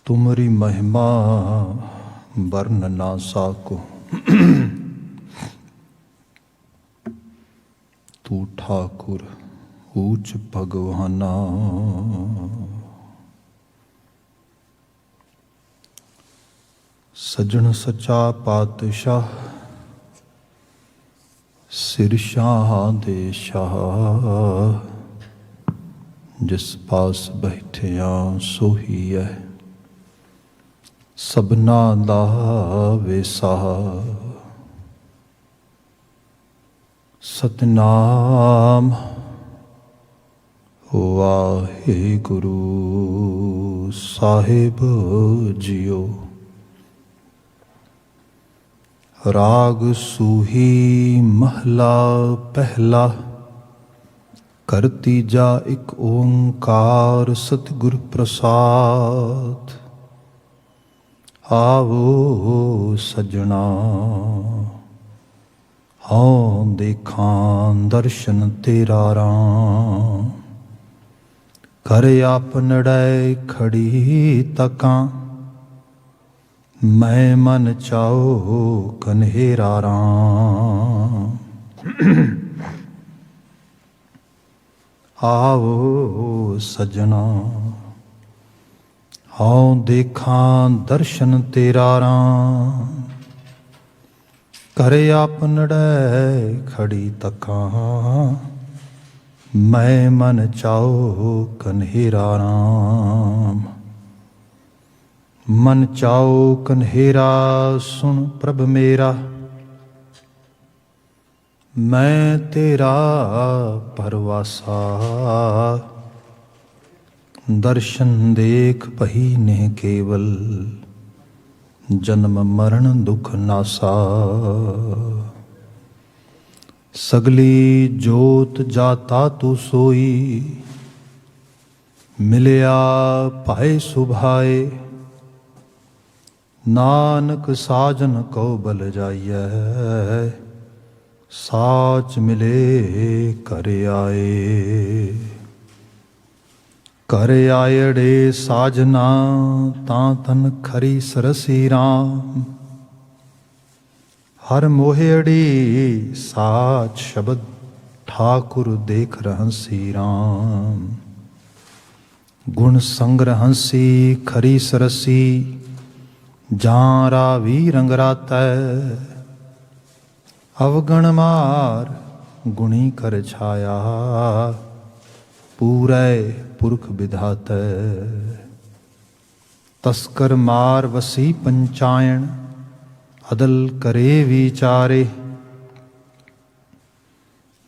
तुमरी महिमा वर्ण ना साको। तू ठाकुर ऊंच भगवाना। सजन सचा पातशाह सिर शाह दे शाह। जिस पास बैठिया सोही है सबना दा वेसा। सतनाम वाहिगुरु साहिब जियो। राग सूही महला पहला। कर तीजा एक ओंकार सतगुर प्रसाद। आवो सजना हाँ देखां दर्शन तेरा राम। कर आपनड़ै खड़ी तकां मैं मन चाओ कन्हेरा राम। आवो सजना हाँ देखां दर्शन तेरा राम। करे आपनड़ै खड़ी तकां मैं मन चाओ कन्हेरा राम। मन चाओ कन्हेरा सुन प्रभ मेरा। मैं तेरा परवासा। दर्शन देख पही नेह केवल जन्म मरण दुख नासा। सगली जोत जाता तू सोई मिलिया पाए सुभाए। नानक साजन को बल जाइए साच मिले कर आए। कर आयड़े साजना तां तन खरी सरसी राम। हर मोहेड़ी साच शब्द ठाकुर देख रहंसी राम। गुण संग रहंसी खरी सरसी जां रावी रंग रातै। अवगण मार गुणी कर छाया पूरै पुरख विधातै। तस्कर मार वसी पंचायन अदल करे विचारे।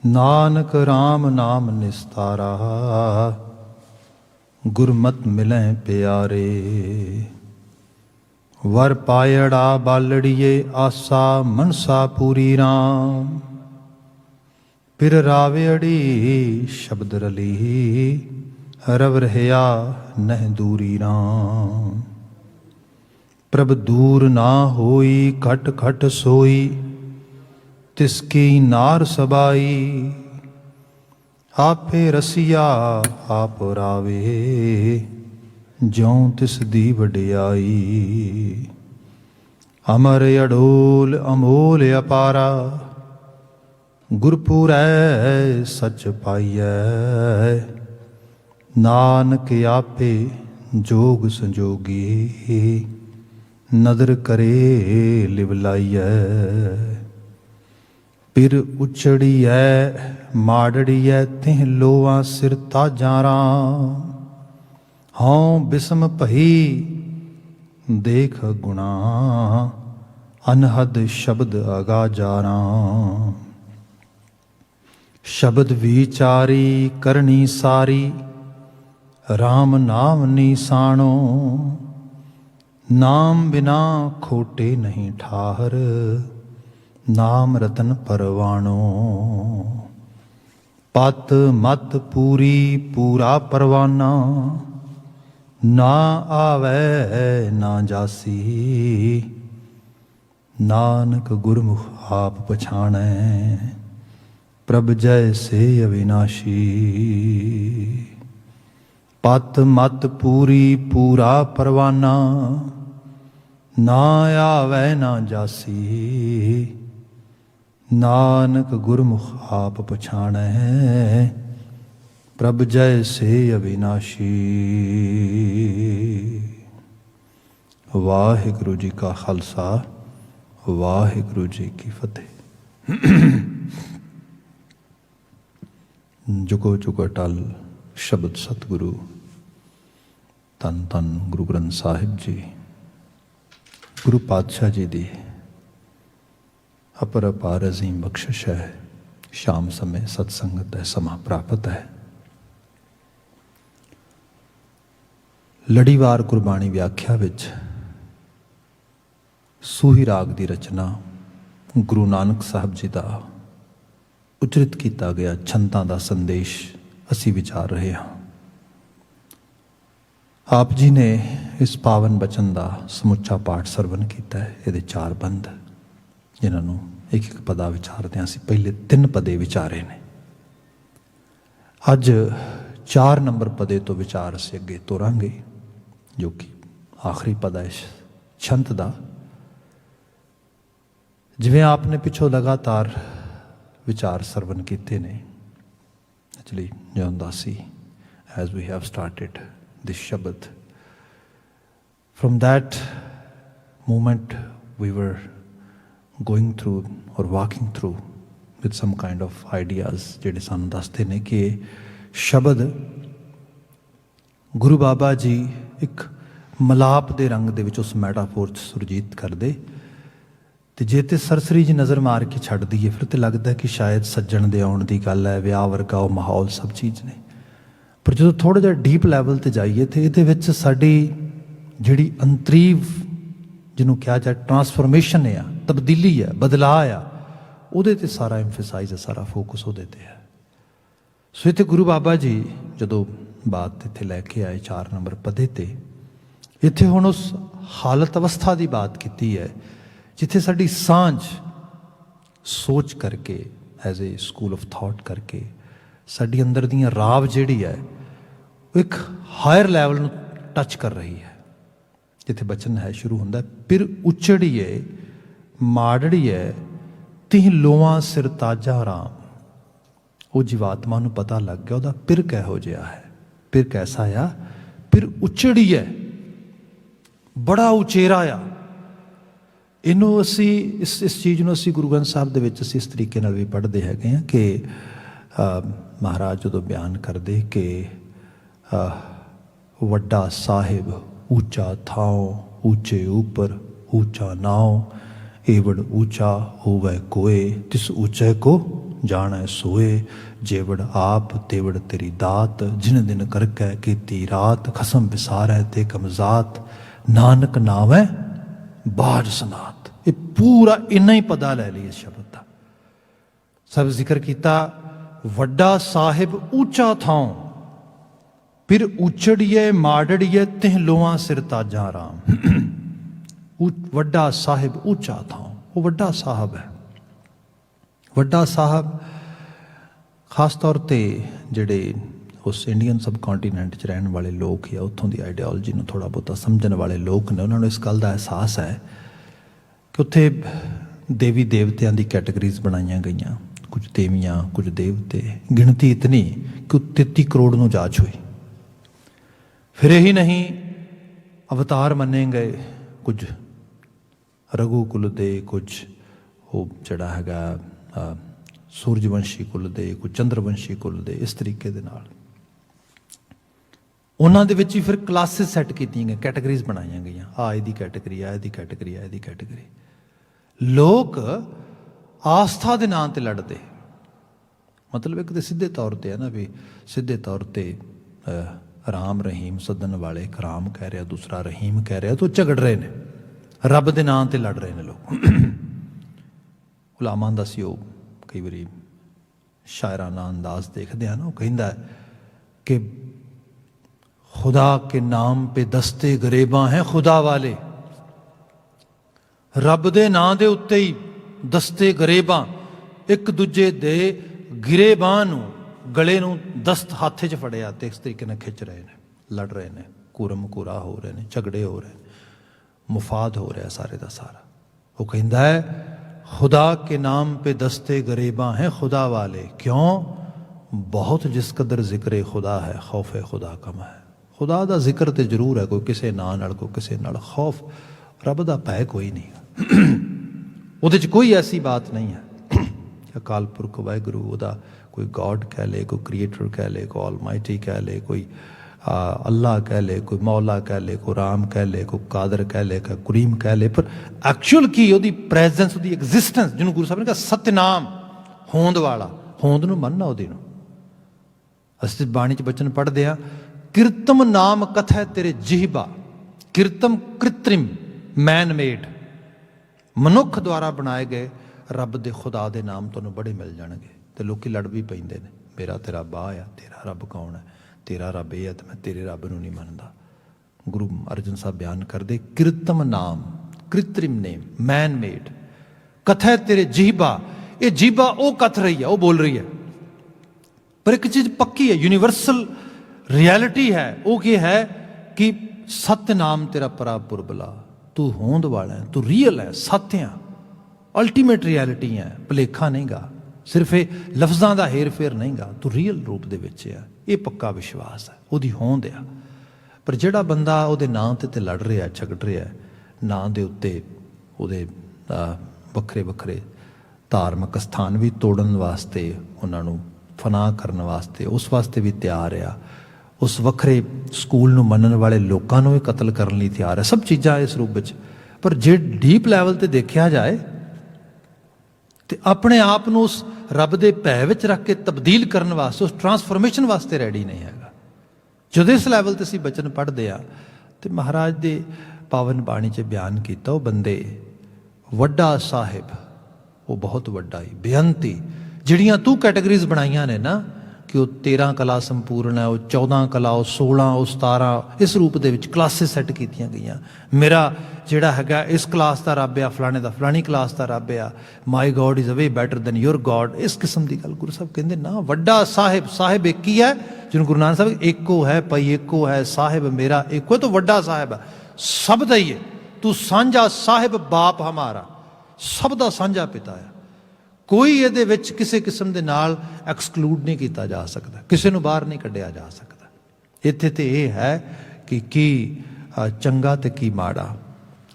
नानक राम नाम निस्तारा गुरमत मिलें प्यारे। वर पायड़ा बालड़िए आसा मनसा पूरी राम। फिर रावेड़ी शब्द रली रव रहया नह दूरी राम। प्रभ दूर ना होई खट खट सोई तिसकी नार सबाई। आपे रसिया आप रावे ज्यों तिस दी वडियाई। अमर अडोल अमोल अपारा गुरपुरै सच पाइयै। नानक आपे जोग संजोगी नदर करे लिवलाइयै। पिर उचड़ियै माड़ड़ियै तिह लोआ सिर ताजां राम। हाँ बिस्म पही देख गुणा अनहद शब्द अगाजा राम। शब्द विचारी करनी सारी राम नाम निसाणो। नाम बिना खोटे नहीं ठाहर नाम रतन परवाणो। पत मत पूरी पूरा परवाना ना आवे ना जासी। नानक गुरमुख आप पछाणै प्रभ जय से अविनाशी। ਪਤ ਮਤ ਪੂਰੀ ਪੂਰਾ ਪਰਵਾਨਾ, ਨਾ ਆਵੈ ਨਾ ਜਾਸੀ। ਨਾਨਕ ਗੁਰਮੁਖ ਆਪ ਪਛਾਣੈ, ਪ੍ਰਭ ਜੈ ਸੇ ਅਵਿਨਾਸ਼ੀ। ਵਾਹਿਗੁਰੂ ਜੀ ਕਾ ਖਾਲਸਾ, ਵਾਹਿਗੁਰੂ ਜੀ ਕੀ ਫਤਿਹ। ਜੁਗੋ ਜੁਗ ਅਟਲ ਸ਼ਬਦ ਸਤਿਗੁਰੂ, ਧੰਨ ਧੰਨ ਗੁਰੂ ਗ੍ਰੰਥ ਸਾਹਿਬ ਜੀ, ਗੁਰੂ ਪਾਤਸ਼ਾਹ ਜੀ ਦੀ ਅਪਰ ਅਪਾਰ ਅਜ਼ੀਮ ਬਖਸ਼ਿਸ਼ ਹੈ। ਸ਼ਾਮ ਸਮੇਂ ਸਤਸੰਗਤ ਦਾ ਸਮਾਂ ਪ੍ਰਾਪਤ ਹੈ। ਲੜੀਵਾਰ ਗੁਰਬਾਣੀ ਵਿਆਖਿਆ ਵਿੱਚ ਸੂਹੀ ਰਾਗ ਦੀ ਰਚਨਾ ਗੁਰੂ ਨਾਨਕ ਸਾਹਿਬ ਜੀ ਦਾ ਉਚਰਿਤ ਕੀਤਾ ਗਿਆ ਛੰਦਾਂ ਦਾ ਸੰਦੇਸ਼ ਅਸੀਂ ਵਿਚਾਰ ਰਹੇ ਹਾਂ। ਆਪ ਜੀ ਨੇ ਇਸ ਪਾਵਨ ਬਚਨ ਦਾ ਸਮੁੱਚਾ ਪਾਠ ਸਰਵਨ ਕੀਤਾ ਹੈ। ਇਹਦੇ 4 ਬੰਦ ਜਿਨ੍ਹਾਂ ਨੂੰ ਇੱਕ ਇੱਕ ਪਦਾ ਵਿਚਾਰਦੇ ਹਾਂ। ਅਸੀਂ ਪਹਿਲੇ 3 ਪਦੇ ਵਿਚਾਰੇ ਨੇ। ਅੱਜ 4 ਨੰਬਰ ਪਦੇ ਤੋਂ ਵਿਚਾਰ ਅਸੀਂ ਅੱਗੇ ਤੋਰਾਂਗੇ, ਜੋ ਕਿ ਆਖਰੀ ਪਦਾ ਇਸ ਛੰਤ ਦਾ। ਜਿਵੇਂ ਆਪ ਨੇ ਪਿੱਛੋਂ ਲਗਾਤਾਰ ਵਿਚਾਰ ਸਰਵਨ ਕੀਤੇ ਨੇ, ਐਕਚੁਅਲੀ ਜੋ ਹੁੰਦਾ ਸੀ as we have started this Shabad, from that moment we were going through or walking through with some kind of ideas ਜਿਹੜੇ ਸਾਨੂੰ ਦੱਸਦੇ ਨੇ ਕਿ ਸ਼ਬਦ ਗੁਰੂ ਬਾਬਾ ਜੀ ਇੱਕ ਮਲਾਪ ਦੇ ਰੰਗ ਦੇ ਵਿੱਚ ਉਸ ਮੈਟਾਫੋਰ 'ਚ ਸੁਰਜੀਤ ਕਰਦੇ, ਤੇ ਜੇ ਤੇ ਸਰਸਰੀ ਜੀ ਨਜ਼ਰ ਮਾਰ ਕੇ ਛੱਡ ਦਈਏ ਫਿਰ ਤੇ ਲੱਗਦਾ ਕਿ ਸ਼ਾਇਦ ਸੱਜਣ ਦੇ ਆਉਣ ਦੀ ਗੱਲ ਹੈ, ਵਿਆਹ ਵਰਗਾ ਉਹ ਮਾਹੌਲ ਸਭ ਚੀਜ਼ ਨੇ। ਪਰ ਜਦੋਂ ਥੋੜ੍ਹਾ ਜਿਹਾ ਡੀਪ ਲੈਵਲ 'ਤੇ ਜਾਈਏ ਤਾਂ ਇਹਦੇ ਵਿੱਚ ਸਾਡੀ ਜਿਹੜੀ ਅੰਤਰੀਵ ਜਿਹਨੂੰ ਕਿਹਾ ਜਾਏ ਟਰਾਂਸਫਰਮੇਸ਼ਨ ਆ, ਤਬਦੀਲੀ ਹੈ, ਬਦਲਾਅ ਆ, ਉਹਦੇ 'ਤੇ ਸਾਰਾ ਐਮਫਸਾਈਜ਼ ਹੈ, ਸਾਰਾ ਫੋਕਸ ਉਹਦੇ 'ਤੇ ਹੈ। ਸੋ ਇੱਥੇ ਗੁਰੂ ਬਾਬਾ ਜੀ ਜਦੋਂ ਬਾਤ ਇੱਥੇ ਲੈ ਕੇ ਆਏ 4 ਨੰਬਰ ਪਦੇ 'ਤੇ, ਇੱਥੇ ਹੁਣ ਉਸ ਹਾਲਤ ਅਵਸਥਾ ਦੀ ਬਾਤ ਕੀਤੀ ਹੈ ਜਿੱਥੇ ਸਾਡੀ ਸਾਂਝ ਸੋਚ ਕਰਕੇ, as a school of thought ਕਰਕੇ, ਸਾਡੀ ਅੰਦਰ ਦੀਆਂ ਰਾਵ ਜਿਹੜੀ ਹੈ ਉਹ ਇੱਕ ਹਾਇਰ ਲੈਵਲ ਨੂੰ ਟੱਚ ਕਰ ਰਹੀ ਹੈ। ਜਿੱਥੇ ਬਚਨ ਹੈ ਸ਼ੁਰੂ ਹੁੰਦਾ, ਫਿਰ ਉਚੜੀਏ ਮਾੜੜੀਏ ਤਿਹ ਲੋਆਂ ਸਿਰ ਤਾਜਾ ਰਾਮ। ਉਹ ਜੀਵਾਤਮਾ ਨੂੰ ਪਤਾ ਲੱਗ ਗਿਆ ਉਹਦਾ ਫਿਰ ਕਿਹੋ ਜਿਹਾ ਹੈ, ਫਿਰ ਕੈਸਾ ਆ, ਫਿਰ ਉਚੜੀਏ, ਬੜਾ ਉਚੇਰਾ ਆ। ਇਹਨੂੰ ਅਸੀਂ ਇਸ ਚੀਜ਼ ਨੂੰ ਅਸੀਂ ਗੁਰੂ ਗ੍ਰੰਥ ਸਾਹਿਬ ਦੇ ਵਿੱਚ ਅਸੀਂ ਇਸ ਤਰੀਕੇ ਨਾਲ ਵੀ ਪੜ੍ਹਦੇ ਹੈਗੇ ਹਾਂ ਕਿ ਮਹਾਰਾਜ ਜਦੋਂ ਬਿਆਨ ਕਰਦੇ ਕਿ ਵੱਡਾ ਸਾਹਿਬ ਉੱਚਾ ਥਾਉ, ਉੱਚੇ ਉੱਪਰ ਉੱਚਾ ਨਾਉ, ਏਵੜ ਉੱਚਾ ਹੋਵੇ ਕੋਏ, ਤਿਸ ਉੱਚੇ ਕੋ ਜਾਣੈ ਸੋਏ। ਜੇਵੜ ਆਪ ਤੇਵੜ ਤੇਰੀ ਦਾਤ, ਜਿਨ ਦਿਨ ਕਰਕੈ ਕੀਤੀ ਰਾਤ, ਖਸਮ ਵਿਸਾਰੈ ਤੇ ਕਮਜ਼ਾਤ, ਨਾਨਕ ਨਾਵੈ ਬਾਜ ਸਨਾਤ। ਇਹ ਪੂਰਾ ਇੰਨਾ ਹੀ ਪਤਾ ਲੈ ਲਈ ਇਸ ਸ਼ਬਦ ਦਾ। ਸਭ ਜ਼ਿਕਰ ਕੀਤਾ ਵੱਡਾ ਸਾਹਿਬ ਉੱਚਾ ਥਾਉ, ਫਿਰ ਉਚੜੀਏ ਮਾੜੜੀਏ ਤਿਹ ਲੋਆਂ ਸਿਰ ਤਾਜਾਂ ਰਾਮ। ਵੱਡਾ ਸਾਹਿਬ ਉੱਚਾ ਥਾਉ, ਉਹ ਵੱਡਾ ਸਾਹਿਬ ਹੈ। ਵੱਡਾ ਸਾਹਿਬ ਖਾਸ ਤੌਰ 'ਤੇ ਜਿਹੜੇ ਉਸ ਇੰਡੀਅਨ ਸਬ ਕੰਟੀਨੈਂਟ 'ਚ ਰਹਿਣ ਵਾਲੇ ਲੋਕ ਜਾਂ ਉੱਥੋਂ ਦੀ ਆਈਡੀਓਲੋਜੀ ਨੂੰ ਥੋੜ੍ਹਾ ਬਹੁਤਾ ਸਮਝਣ ਵਾਲੇ ਲੋਕ ਨੇ, ਉਹਨਾਂ ਨੂੰ ਇਸ ਗੱਲ ਦਾ ਅਹਿਸਾਸ ਹੈ ਕਿ ਉੱਥੇ ਦੇਵੀ ਦੇਵਤਿਆਂ ਦੀ ਕੈਟਾਗਰੀਜ਼ ਬਣਾਈਆਂ ਗਈਆਂ, ਕੁਝ ਦੇਵੀਆਂ ਕੁਝ ਦੇਵਤੇ, ਗਿਣਤੀ ਇਤਨੀ ਕਿ 33 ਕਰੋੜ ਨੂੰ ਜਾ ਛੂਈ। ਫਿਰ ਇਹੀ ਨਹੀਂ, ਅਵਤਾਰ ਮੰਨੇ ਗਏ, ਕੁਝ ਰਘੂ ਕੁਲ ਦੇ, ਕੁਝ ਉਹ ਜਿਹੜਾ ਹੈਗਾ ਸੂਰਜਵੰਸ਼ੀ ਕੁਲ ਦੇ, ਕੁਝ ਚੰਦਰਵੰਸ਼ੀ ਕੁਲ ਦੇ। ਇਸ ਤਰੀਕੇ ਦੇ ਨਾਲ ਉਹਨਾਂ ਦੇ ਵਿੱਚ ਹੀ ਫਿਰ ਕਲਾਸਿਸ ਸੈੱਟ ਕੀਤੀਆਂ ਗਈਆਂ, ਕੈਟਾਗਰੀਜ਼ ਬਣਾਈਆਂ ਗਈਆਂ। ਆ ਇਹਦੀ ਕੈਟਾਗਰੀ ਆ, ਇਹਦੀ ਕੈਟਾਗਰੀ ਆ, ਇਹਦੀ ਕੈਟਾਗਰੀ। ਲੋਕ ਆਸਥਾ ਦੇ ਨਾਂ 'ਤੇ ਲੜਦੇ, ਮਤਲਬ ਇੱਕ ਤਾਂ ਸਿੱਧੇ ਤੌਰ 'ਤੇ ਹੈ ਨਾ ਵੀ ਸਿੱਧੇ ਤੌਰ 'ਤੇ ਰਾਮ ਰਹੀਮ ਸੱਦਣ ਵਾਲੇ ਇੱਕ ਰਾਮ ਕਹਿ ਰਿਹਾ, ਦੂਸਰਾ ਰਹੀਮ ਕਹਿ ਰਿਹਾ, ਤਾਂ ਝਗੜ ਰਹੇ ਨੇ, ਰੱਬ ਦੇ ਨਾਂ 'ਤੇ ਲੜ ਰਹੇ ਨੇ ਲੋਕ। ਗੁਲਾਮਾਂ ਦਾ ਸੀ ਉਹ ਕਈ ਵਾਰੀ ਸ਼ਾਇਰਾਨਾ ਅੰਦਾਜ਼ ਦੇਖਦੇ ਹਨ। ਉਹ ਕਹਿੰਦਾ ਕਿ खुदा के नाम पे दस्ते गरेबां हैं खुदा वाले। रब दे नां दे उत्ते ही दस्ते गरेबां एक दूजे दे गिरेबां नूं गले नूं दस्त हाथे च फड़िया ते इस तरीके नाल खिच रहे ने। लड़ रहे हैं, कूरम कूरा हो रहे हैं, झगड़े हो रहे हैं, मुफाद हो रहा है सारे का सारा। वो कहता है खुदा के नाम पे दस्ते गरीबा हैं खुदा वाले, क्यों? बहुत जिस कदर जिक्र खुदा है खौफ खुदा कम है। खुदा का जिक्र तो जरूर है, कोई किसी ना नाल कोई किसी नाल, खौफ रब का भय कोई नहीं। वो कोई ऐसी बात नहीं है अकाल पुरख वाहगुरू उदा कोई गॉड कह ले, कोई क्रिएटर कह ले, कोई ऑलमाइटी कह ले, कोई अल्लाह कह ले, कोई मौला कह ले, कोई राम कह ले, कोई कादर कह ले, कोई करीम कह ले, पर एक्चुअल की ਉਹਦੀ ਪ੍ਰੈਜ਼ੈਂਸ, ਉਹਦੀ ਐਗਜ਼ਿਸਟੈਂਸ, ਜਿਹਨੂੰ ਗੁਰੂ ਸਾਹਿਬ ਨੇ ਕਿਹਾ ਸਤਿਨਾਮ, ਹੋਂਦ ਵਾਲਾ, ਹੋਂਦ ਨੂੰ ਮੰਨਣਾ ਉਹਦੀ ਨੂੰ। ਅਸੀਂ ਬਾਣੀ 'ਚ ਬਚਨ ਪੜ੍ਹਦੇ ਆ, ਕਿਰਤਮ ਨਾਮ ਕਥੈ ਤੇਰੇ ਜਿਹਬਾ, ਕਿਰਤਮ ਕ੍ਰਿਤਰਿਮ ਮੈਨ ਮੇਡ, ਮਨੁੱਖ ਦੁਆਰਾ ਬਣਾਏ ਗਏ ਰੱਬ ਦੇ ਖੁਦਾ ਦੇ ਨਾਮ ਤੁਹਾਨੂੰ ਬੜੇ ਮਿਲ ਜਾਣਗੇ। ਤੇ ਲੋਕੀ ਲੜ ਵੀ ਪੈਂਦੇ ਨੇ, ਮੇਰਾ ਤੇਰਾ ਬਾਹ ਆ, ਤੇਰਾ ਰੱਬ ਕੌਣ ਹੈ, ਤੇਰਾ ਰੱਬ ਇਹ ਹੈ ਤੇ ਮੈਂ ਤੇਰੇ ਰੱਬ ਨੂੰ ਨਹੀਂ ਮੰਨਦਾ। ਗੁਰੂ ਅਰਜਨ ਸਾਹਿਬ ਬਿਆਨ ਕਰਦੇ ਕਿਰਤਮ ਨਾਮ, ਕ੍ਰਿਤਰਿਮ ਨੇਮ, ਮੈਨ ਮੇਡ, ਕਥੈ ਤੇਰੇ ਜੀਹਬਾ, ਇਹ ਜੀਹਬਾ ਉਹ ਕਥ ਰਹੀ ਹੈ, ਉਹ ਬੋਲ ਰਹੀ ਹੈ, ਪਰ ਇੱਕ ਚੀਜ਼ ਪੱਕੀ ਹੈ, ਯੂਨੀਵਰਸਲ ਰਿਐਲਿਟੀ ਹੈ। ਉਹ ਕੀ ਹੈ ਕਿ ਸਤਿਨਾਮ ਤੇਰਾ ਪ੍ਰਭ ਪੁਰਬਲਾ, ਤੂੰ ਹੋਂਦ ਵਾਲਾ ਹੈ, ਤੂੰ ਰੀਅਲ ਹੈ, ਸੱਤ ਆ, ਅਲਟੀਮੇਟ ਰਿਐਲਿਟੀ ਹੈ, ਭੁਲੇਖਾ ਨਹੀਂਗਾ, ਸਿਰਫ ਇਹ ਲਫ਼ਜ਼ਾਂ ਦਾ ਹੇਰ ਫੇਰ ਨਹੀਂਗਾ, ਤੂੰ ਰੀਅਲ ਰੂਪ ਦੇ ਵਿੱਚ ਆ। ਇਹ ਪੱਕਾ ਵਿਸ਼ਵਾਸ ਹੈ, ਉਹਦੀ ਹੋਂਦ ਆ। ਪਰ ਜਿਹੜਾ ਬੰਦਾ ਉਹਦੇ ਨਾਂ ਤੇ ਲੜ ਰਿਹਾ, ਝਗੜ ਰਿਹਾ, ਨਾਂ ਦੇ ਉੱਤੇ ਉਹਦੇ ਵੱਖਰੇ ਵੱਖਰੇ ਧਾਰਮਿਕ ਸਥਾਨ ਵੀ ਤੋੜਨ ਵਾਸਤੇ, ਉਹਨਾਂ ਨੂੰ ਫਨਾਹ ਕਰਨ ਵਾਸਤੇ, ਉਸ ਵਾਸਤੇ ਵੀ ਤਿਆਰ ਆ, ਉਸ ਵੱਖਰੇ ਸਕੂਲ ਨੂੰ ਮੰਨਣ ਵਾਲੇ ਲੋਕਾਂ ਨੂੰ ਵੀ ਕਤਲ ਕਰਨ ਲਈ ਤਿਆਰ ਹੈ, ਸਭ ਚੀਜ਼ਾਂ ਇਸ ਰੂਪ ਵਿੱਚ। ਪਰ ਜੇ ਡੀਪ ਲੈਵਲ 'ਤੇ ਦੇਖਿਆ ਜਾਏ ਤੇ ਆਪਣੇ ਆਪ ਨੂੰ ਉਸ ਰੱਬ ਦੇ ਭੈ ਵਿੱਚ ਰੱਖ ਕੇ ਤਬਦੀਲ ਕਰਨ ਵਾਸਤੇ, ਉਸ ਟਰਾਂਸਫਰਮੇਸ਼ਨ ਵਾਸਤੇ ਰੈਡੀ ਨਹੀਂ ਹੈਗਾ। ਜਦੋਂ ਇਸ ਲੈਵਲ 'ਤੇ ਅਸੀਂ ਬਚਨ ਪੜ੍ਹਦੇ ਆ ਤੇ ਮਹਾਰਾਜ ਦੇ ਪਾਵਨ ਬਾਣੀ 'ਚ ਬਿਆਨ ਕੀਤਾ, ਉਹ ਬੰਦੇ ਵੱਡਾ ਸਾਹਿਬ, ਉਹ ਬਹੁਤ ਵੱਡਾ ਹੀ ਬੇਅੰਤੀ, ਜਿਹੜੀਆਂ ਤੂੰ ਕੈਟਾਗਰੀਜ਼ ਬਣਾਈਆਂ ਨੇ ਨਾ ਕਿ ਉਹ 13 ਕਲਾ ਸੰਪੂਰਨ ਹੈ, ਉਹ 14 ਕਲਾ, ਉਹ 16, ਉਹ 17, ਇਸ ਰੂਪ ਦੇ ਵਿੱਚ ਕਲਾਸਿਸ ਸੈੱਟ ਕੀਤੀਆਂ ਗਈਆਂ। ਮੇਰਾ ਜਿਹੜਾ ਹੈਗਾ ਇਸ ਕਲਾਸ ਦਾ ਰੱਬ ਆ, ਫਲਾਣੇ ਦਾ ਫਲਾਣੀ ਕਲਾਸ ਦਾ ਰੱਬ ਆ, my God is a way better than your God, ਇਸ ਕਿਸਮ ਦੀ ਗੱਲ ਗੁਰੂ ਸਾਹਿਬ ਕਹਿੰਦੇ ਨਾ। ਵੱਡਾ ਸਾਹਿਬ, ਸਾਹਿਬ ਇੱਕ ਹੀ ਹੈ, ਜਿਹਨੂੰ ਗੁਰੂ ਨਾਨਕ ਸਾਹਿਬ ਇੱਕੋ ਹੈ, ਪਈ ਇੱਕੋ ਹੈ, ਸਾਹਿਬ ਮੇਰਾ ਇੱਕੋ ਹੈ, ਤਾਂ ਵੱਡਾ ਸਾਹਿਬ ਹੈ, ਸਭ ਦਾ ਹੀ ਹੈ। ਤੂੰ ਸਾਂਝਾ ਸਾਹਿਬ ਬਾਪ ਹਮਾਰਾ, ਸਭ ਦਾ ਸਾਂਝਾ ਪਿਤਾ ਹੈ। ਕੋਈ ਇਹਦੇ ਵਿੱਚ ਕਿਸੇ ਕਿਸਮ ਦੇ ਨਾਲ ਐਕਸਕਲੂਡ ਨਹੀਂ ਕੀਤਾ ਜਾ ਸਕਦਾ, ਕਿਸੇ ਨੂੰ ਬਾਹਰ ਨਹੀਂ ਕੱਢਿਆ ਜਾ ਸਕਦਾ। ਇੱਥੇ ਤੇ ਇਹ ਹੈ ਕਿ ਕੀ ਚੰਗਾ ਤੇ ਕੀ ਮਾੜਾ।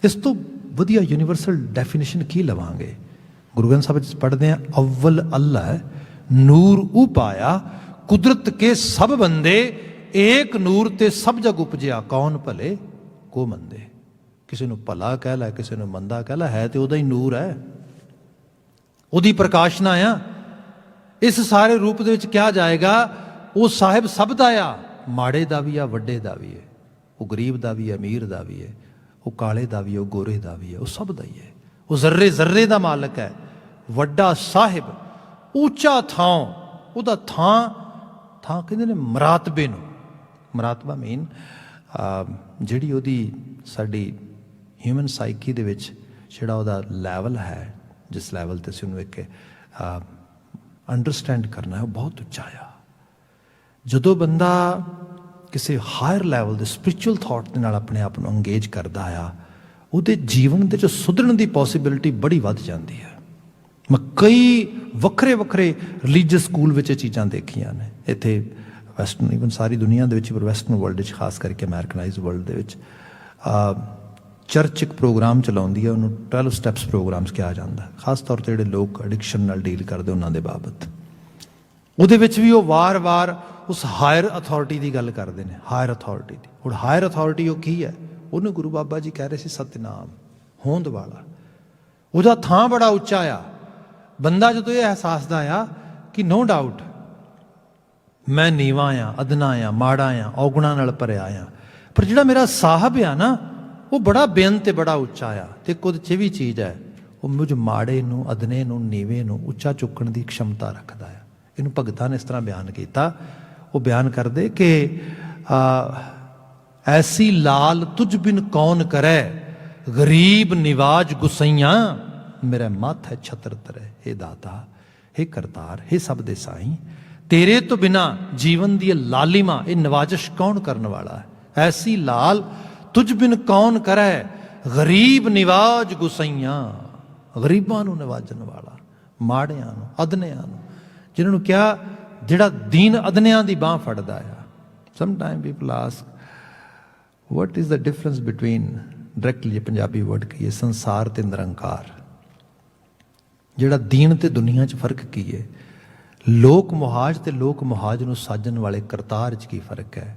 ਇਸ ਤੋਂ ਵਧੀਆ ਯੂਨੀਵਰਸਲ ਡੈਫੀਨੇਸ਼ਨ ਕੀ ਲਵਾਂਗੇ? ਗੁਰੂ ਗ੍ਰੰਥ ਸਾਹਿਬ ਵਿੱਚ ਪੜ੍ਹਦੇ ਹਾਂ, ਅਵਲ ਅੱਲਾ ਨੂਰ ਉਪਾਇਆ, ਕੁਦਰਤ ਕੇ ਸਭ ਬੰਦੇ, ਏਕ ਨੂਰ ਤੇ ਸਭ ਜਗ ਉਪਜਿਆ, ਕੌਣ ਭਲੇ ਕੋ ਮੰਦੇ। ਕਿਸੇ ਨੂੰ ਭਲਾ ਕਹਿ ਲੈ, ਕਿਸੇ ਨੂੰ ਮੰਦਾ ਕਹਿ ਲੈ, ਹੈ ਤੇ ਉਹਦਾ ਹੀ ਨੂਰ ਹੈ, ਉਹਦੀ ਪ੍ਰਕਾਸ਼ਨਾ ਆ। ਇਸ ਸਾਰੇ ਰੂਪ ਦੇ ਵਿੱਚ ਕਿਹਾ ਜਾਏਗਾ ਉਹ ਸਾਹਿਬ ਸਭ ਦਾ ਆ, ਮਾੜੇ ਦਾ ਵੀ ਆ, ਵੱਡੇ ਦਾ ਵੀ ਹੈ, ਉਹ ਗਰੀਬ ਦਾ ਵੀ ਹੈ, ਅਮੀਰ ਦਾ ਵੀ ਹੈ, ਉਹ ਕਾਲੇ ਦਾ ਵੀ ਹੈ, ਉਹ ਗੋਰੇ ਦਾ ਵੀ ਹੈ, ਉਹ ਸਭ ਦਾ ਹੀ ਹੈ। ਉਹ ਜ਼ਰਰੇ ਜ਼ਰਰੇ ਦਾ ਮਾਲਕ ਹੈ, ਵੱਡਾ ਸਾਹਿਬ, ਉੱਚਾ ਥਾਂ, ਉਹਦਾ ਥਾਂ ਕਹਿੰਦੇ ਨੇ ਮਰਾਤਬੇ ਨੂੰ। ਮਰਾਤਬਾ ਮੀਨ ਜਿਹੜੀ ਉਹਦੀ ਸਾਡੀ ਹਿਊਮਨ ਸਾਈਕੀ ਦੇ ਵਿੱਚ ਜਿਹੜਾ ਉਹਦਾ ਲੈਵਲ ਹੈ, ਜਿਸ ਲੈਵਲ 'ਤੇ ਅਸੀਂ ਉਹਨੂੰ ਇੱਕ ਅੰਡਰਸਟੈਂਡ ਕਰਨਾ ਹੈ, ਉਹ ਬਹੁਤ ਉੱਚਾ ਆ। ਜਦੋਂ ਬੰਦਾ ਕਿਸੇ ਹਾਇਰ ਲੈਵਲ ਦੇ ਸਪਿਰਿਚੁਅਲ ਥਾਟ ਦੇ ਨਾਲ ਆਪਣੇ ਆਪ ਨੂੰ ਅੰਗੇਜ ਕਰਦਾ ਆ, ਉਹਦੇ ਜੀਵਨ ਦੇ 'ਚ ਸੁਧਰਨ ਦੀ ਪੋਸੀਬਿਲਿਟੀ ਬੜੀ ਵੱਧ ਜਾਂਦੀ ਹੈ। ਮੈਂ ਕਈ ਵੱਖਰੇ ਵੱਖਰੇ ਰਿਲੀਜੀਅਸ ਸਕੂਲ ਵਿੱਚ ਇਹ ਚੀਜ਼ਾਂ ਦੇਖੀਆਂ ਨੇ, ਇੱਥੇ ਵੈਸਟਰਨ, ਈਵਨ ਸਾਰੀ ਦੁਨੀਆ ਦੇ ਵਿੱਚ, ਪਰ ਵੈਸਟਰਨ ਵਰਲਡ ਵਿੱਚ ਖਾਸ ਕਰਕੇ ਅਮਰੀਕਨਾਈਜ਼ਡ ਵਰਲਡ ਦੇ ਵਿੱਚ ਚਰਚ ਇੱਕ ਪ੍ਰੋਗਰਾਮ ਚਲਾਉਂਦੀ ਹੈ, ਉਹਨੂੰ 12 ਸਟੈਪਸ ਪ੍ਰੋਗਰਾਮਸ ਕਿਹਾ ਜਾਂਦਾ, ਖਾਸ ਤੌਰ 'ਤੇ ਜਿਹੜੇ ਲੋਕ ਐਡਿਕਸ਼ਨ ਨਾਲ ਡੀਲ ਕਰਦੇ ਉਹਨਾਂ ਦੇ ਬਾਬਤ। ਉਹਦੇ ਵਿੱਚ ਵੀ ਉਹ ਵਾਰ-ਵਾਰ ਉਸ ਹਾਇਰ ਅਥਾਰਟੀ ਦੀ ਗੱਲ ਕਰਦੇ ਨੇ, ਹਾਇਰ ਅਥਾਰਟੀ ਦੀ। ਹੁਣ ਹਾਇਰ ਅਥਾਰਟੀ ਉਹ ਕੀ ਹੈ? ਉਹਨੂੰ ਗੁਰੂ ਬਾਬਾ ਜੀ ਕਹਿ ਰਹੇ ਸੀ ਸਤਿਨਾਮ, ਹੋਂਦ ਵਾਲਾ। ਉਹਦਾ ਥਾਂ ਬੜਾ ਉੱਚਾ ਆ। ਬੰਦਾ ਜਦੋਂ ਇਹ ਅਹਿਸਾਸ ਦਾ ਆ ਕਿ ਨੋ ਡਾਊਟ ਮੈਂ ਨੀਵਾਂ ਆ, ਅਦਨਾ ਆ, ਮਾੜਾ ਆ, ਔਗੁਣਾਂ ਨਾਲ ਭਰਿਆ ਆ, ਪਰ ਜਿਹੜਾ ਮੇਰਾ ਸਾਹਿਬ ਆ ਨਾ, ਉਹ ਬੜਾ ਬੇਅੰਤ ਤੇ ਬੜਾ ਉੱਚਾ ਆ। ਤੇ ਕੁਝ 'ਚ ਵੀ ਚੀਜ਼ ਹੈ, ਉਹ ਮੁਝ ਮਾੜੇ ਨੂੰ, ਅਦਨੇ ਨੂੰ, ਨੀਵੇਂ ਨੂੰ ਉੱਚਾ ਚੁੱਕਣ ਦੀ ਖਮਤਾ ਰੱਖਦਾ ਆ। ਇਹਨੂੰ ਭਗਤਾਂ ਨੇ ਇਸ ਤਰ੍ਹਾਂ ਬਿਆਨ ਕੀਤਾ। ਉਹ ਬਿਆਨ ਕਰਦੇ ਕਿ ਐਸੀ ਲਾਲ ਤੁਝ ਬਿਨ ਕੌਣ ਕਰੈ, ਗਰੀਬ ਨਿਵਾਜ ਗੁਸਈਆਂ, ਮੇਰਾ ਮੱਥ ਹੈ ਛਤਰ ਤਰੇ। हे दाता, हे करतार, हे सब दे साईं, तेरे तो बिना जीवन दी लालिमा, ये नवाजिश कौन करने वाला है। ऐसी लाल तुझ बिन कौन करे, गरीब निवाज गुसैया, गरीबां नूं निवाजन वाला, माड़ियां नूं, अदनियां नूं, जिन्हां नूं क्या जिहड़ा दीन अदनियां दी बांह फड़दा आ। Sometime people ask what is the difference between, directly Punjabi word कहिए, संसार ते निरंकार। जिहड़ा दीन ते दुनिया च फर्क की है, लोक मुहाज ते लोक मुहाज नूं साजन वाले करतार च की फर्क है।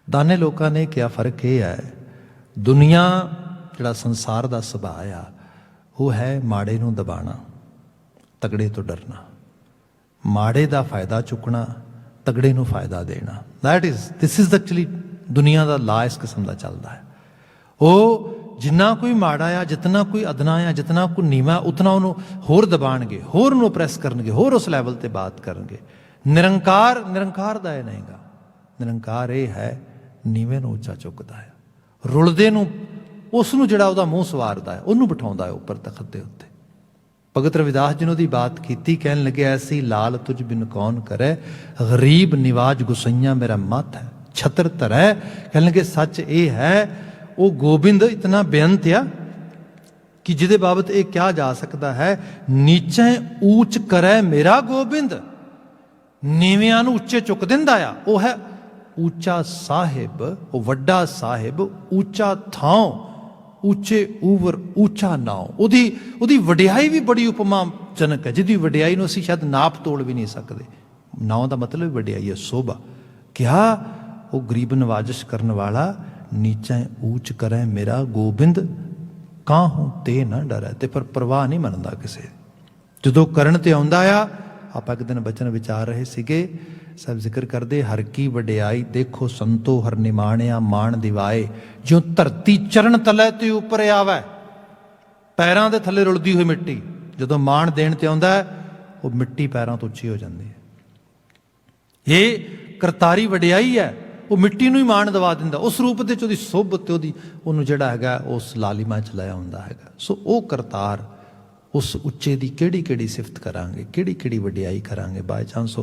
दाने लोकां ने क्या फर्क ये है, दुनिया जिहड़ा संसार दा सुभाਅ आ वो है माड़े नूं दबाना, तगड़े तो डरना, माड़े दा फायदा चुकना, तगड़े नूं फायदा देना। दिस इज एक्चुअली दुनिया दा ला इस किस्म दा चलदा है। वो जिन्ना कोई माड़ा आ, जितना कोई अदना आ, जितना कोई नीवा, उतना उन्होंने होर दबाणगे, होर उन्होंने प्रैस करनगे, होर उस लैवल ते बात करनगे। निरंकार निरंकार दा नहीं गा। निरंकार ये है नीवे नूं उच्चा चुकदा है, रुलदे नूं उस नूं जिहड़ा उहदा मूँह सवारदा है उहनूं बिठाउंदा है उपर तखत दे उत्ते। भगत रविदास जी ने उहदी बात कीती, कहन लगे ऐसी लाल तुझ बिन कौन करे, गरीब निवाज गुसैया मेरा मत है, छतर धरै। कहन लगे सच ये है वो गोबिंद इतना बेअंत आ कि जिहदे बाबत ये कहा जा सकता है, नीचे ऊंच करे मेरा गोबिंद, नीवियां नूं उच्चे चुक दिंदा आ। वो है ऊंचा साहिब, वो वड्डा साहिब, ऊंचा थां, ऊंचे ऊवर ऊंचा नाव। उहदी वडियाई भी बड़ी उपमाजनक है, जिहदी वडियाई नूं असीं शायद नाप तोड़ भी नहीं सकते। नाव का मतलब वडियाई है, शोभा। क्या वो गरीब नवाजिश करने वाला, नीचे ऊंच करे मेरा गोबिंद, काहूं ते ना डरै, ते पर परवाह नहीं मनदा किसे। जदों करन ते आउंदा आ, आप एक दिन बचन विचार रहे सीगे, सब जिक्र करते, हर की वडियाई देखो संतो हर निमाणिया मान दिवाए, जो धरती चरण तले ते उपर आवे, पैरों के थले रुलदी हुई मिट्टी जदों मान देण ते आउंदा है, वो मिट्टी पैरों तो उच्ची हो जाती है। ये करतारी वडियाई है, वो मिट्टी नूं ही मान दवा दिंदा, उस रूप दे च उहदी सोभत ते उहनूं जिहड़ा हैगा उस लालिमा च लाया हुंदा हैगा। सो वो करतार, उस उच्चे की किहड़ी किहड़ी सिफत करांगे, किहड़ी किहड़ी वडियाई करांगे। बाय चांस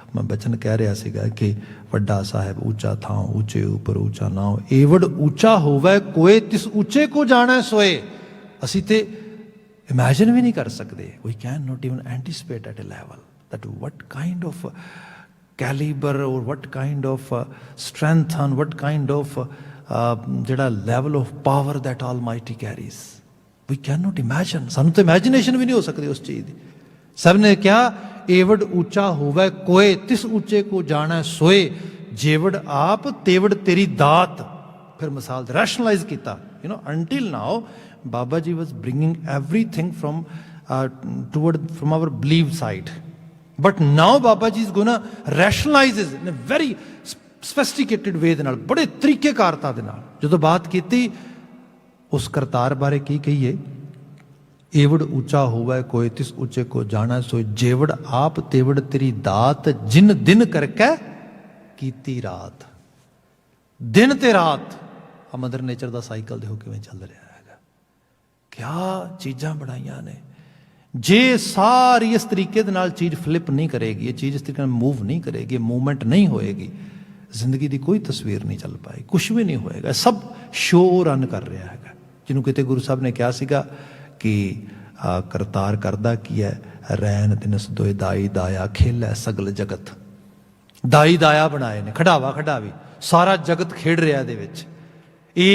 मैं बचन कह रहा सीगा कि वड्डा साहिब ऊंचा थां, ऊंचे ऊपर ऊंचा नाव, एवड़ ऊंचा होवे कोई तिस ऊंचे को जाने सोए। असी ते इमेजिन भी नहीं कर सकते, we can not even anticipate at a level that what kind of calibre और what kind of strength and what kind of जिहड़ा level of power that almighty carries, we can not imagine. सानू तो imagination भी नहीं हो सकती उस चीज़ की। सब ने क्या, एवड़ ऊंचा होवे कोय तिस ऊंचे को जाने सोए, जेवड़ आप तेवड़ तेरी दात। फिर मिसाल रैशनलाइज किया, you know, until now Baba ji was bringing everything from toward from our believe side, but now Baba ji is gonna rationalise in a very sophisticated way ਦੇ ਨਾਲ, बड़े तरीकेकारता ਦੇ ਨਾਲ। ਜਦੋਂ बात की उस करतार बारे की कहिए, एवड़ ऊंचा होवे कोई तिस ऊंचे को जाना सोई, जेवड़ आप तेवड़ तेरी दात, जिन दिन करके कीती रात। दिन ते रात आ मदर नेचर का साइकिल देखो किवें चल रहा है। क्या चीज़ां बनाईयां ने। जे सारी इस तरीके दे नाल चीज़ फ्लिप नहीं करेगी, ये चीज़ इस तरीके मूव नहीं करेगी, मूवमेंट नहीं होएगी, जिंदगी की कोई तस्वीर नहीं चल पाएगी, कुछ भी नहीं होएगा। सब शो रन कर रहा है। जिन्हों किते गुरु साहब ने कहा सीगा कि करतार करदा की है, रैन तिनस दोए दाई दाया खेल है सगल जगत। दाई दाया बनाए ने, खड़ावा खड़ावी, सारा जगत खेड रहा दे विच। ये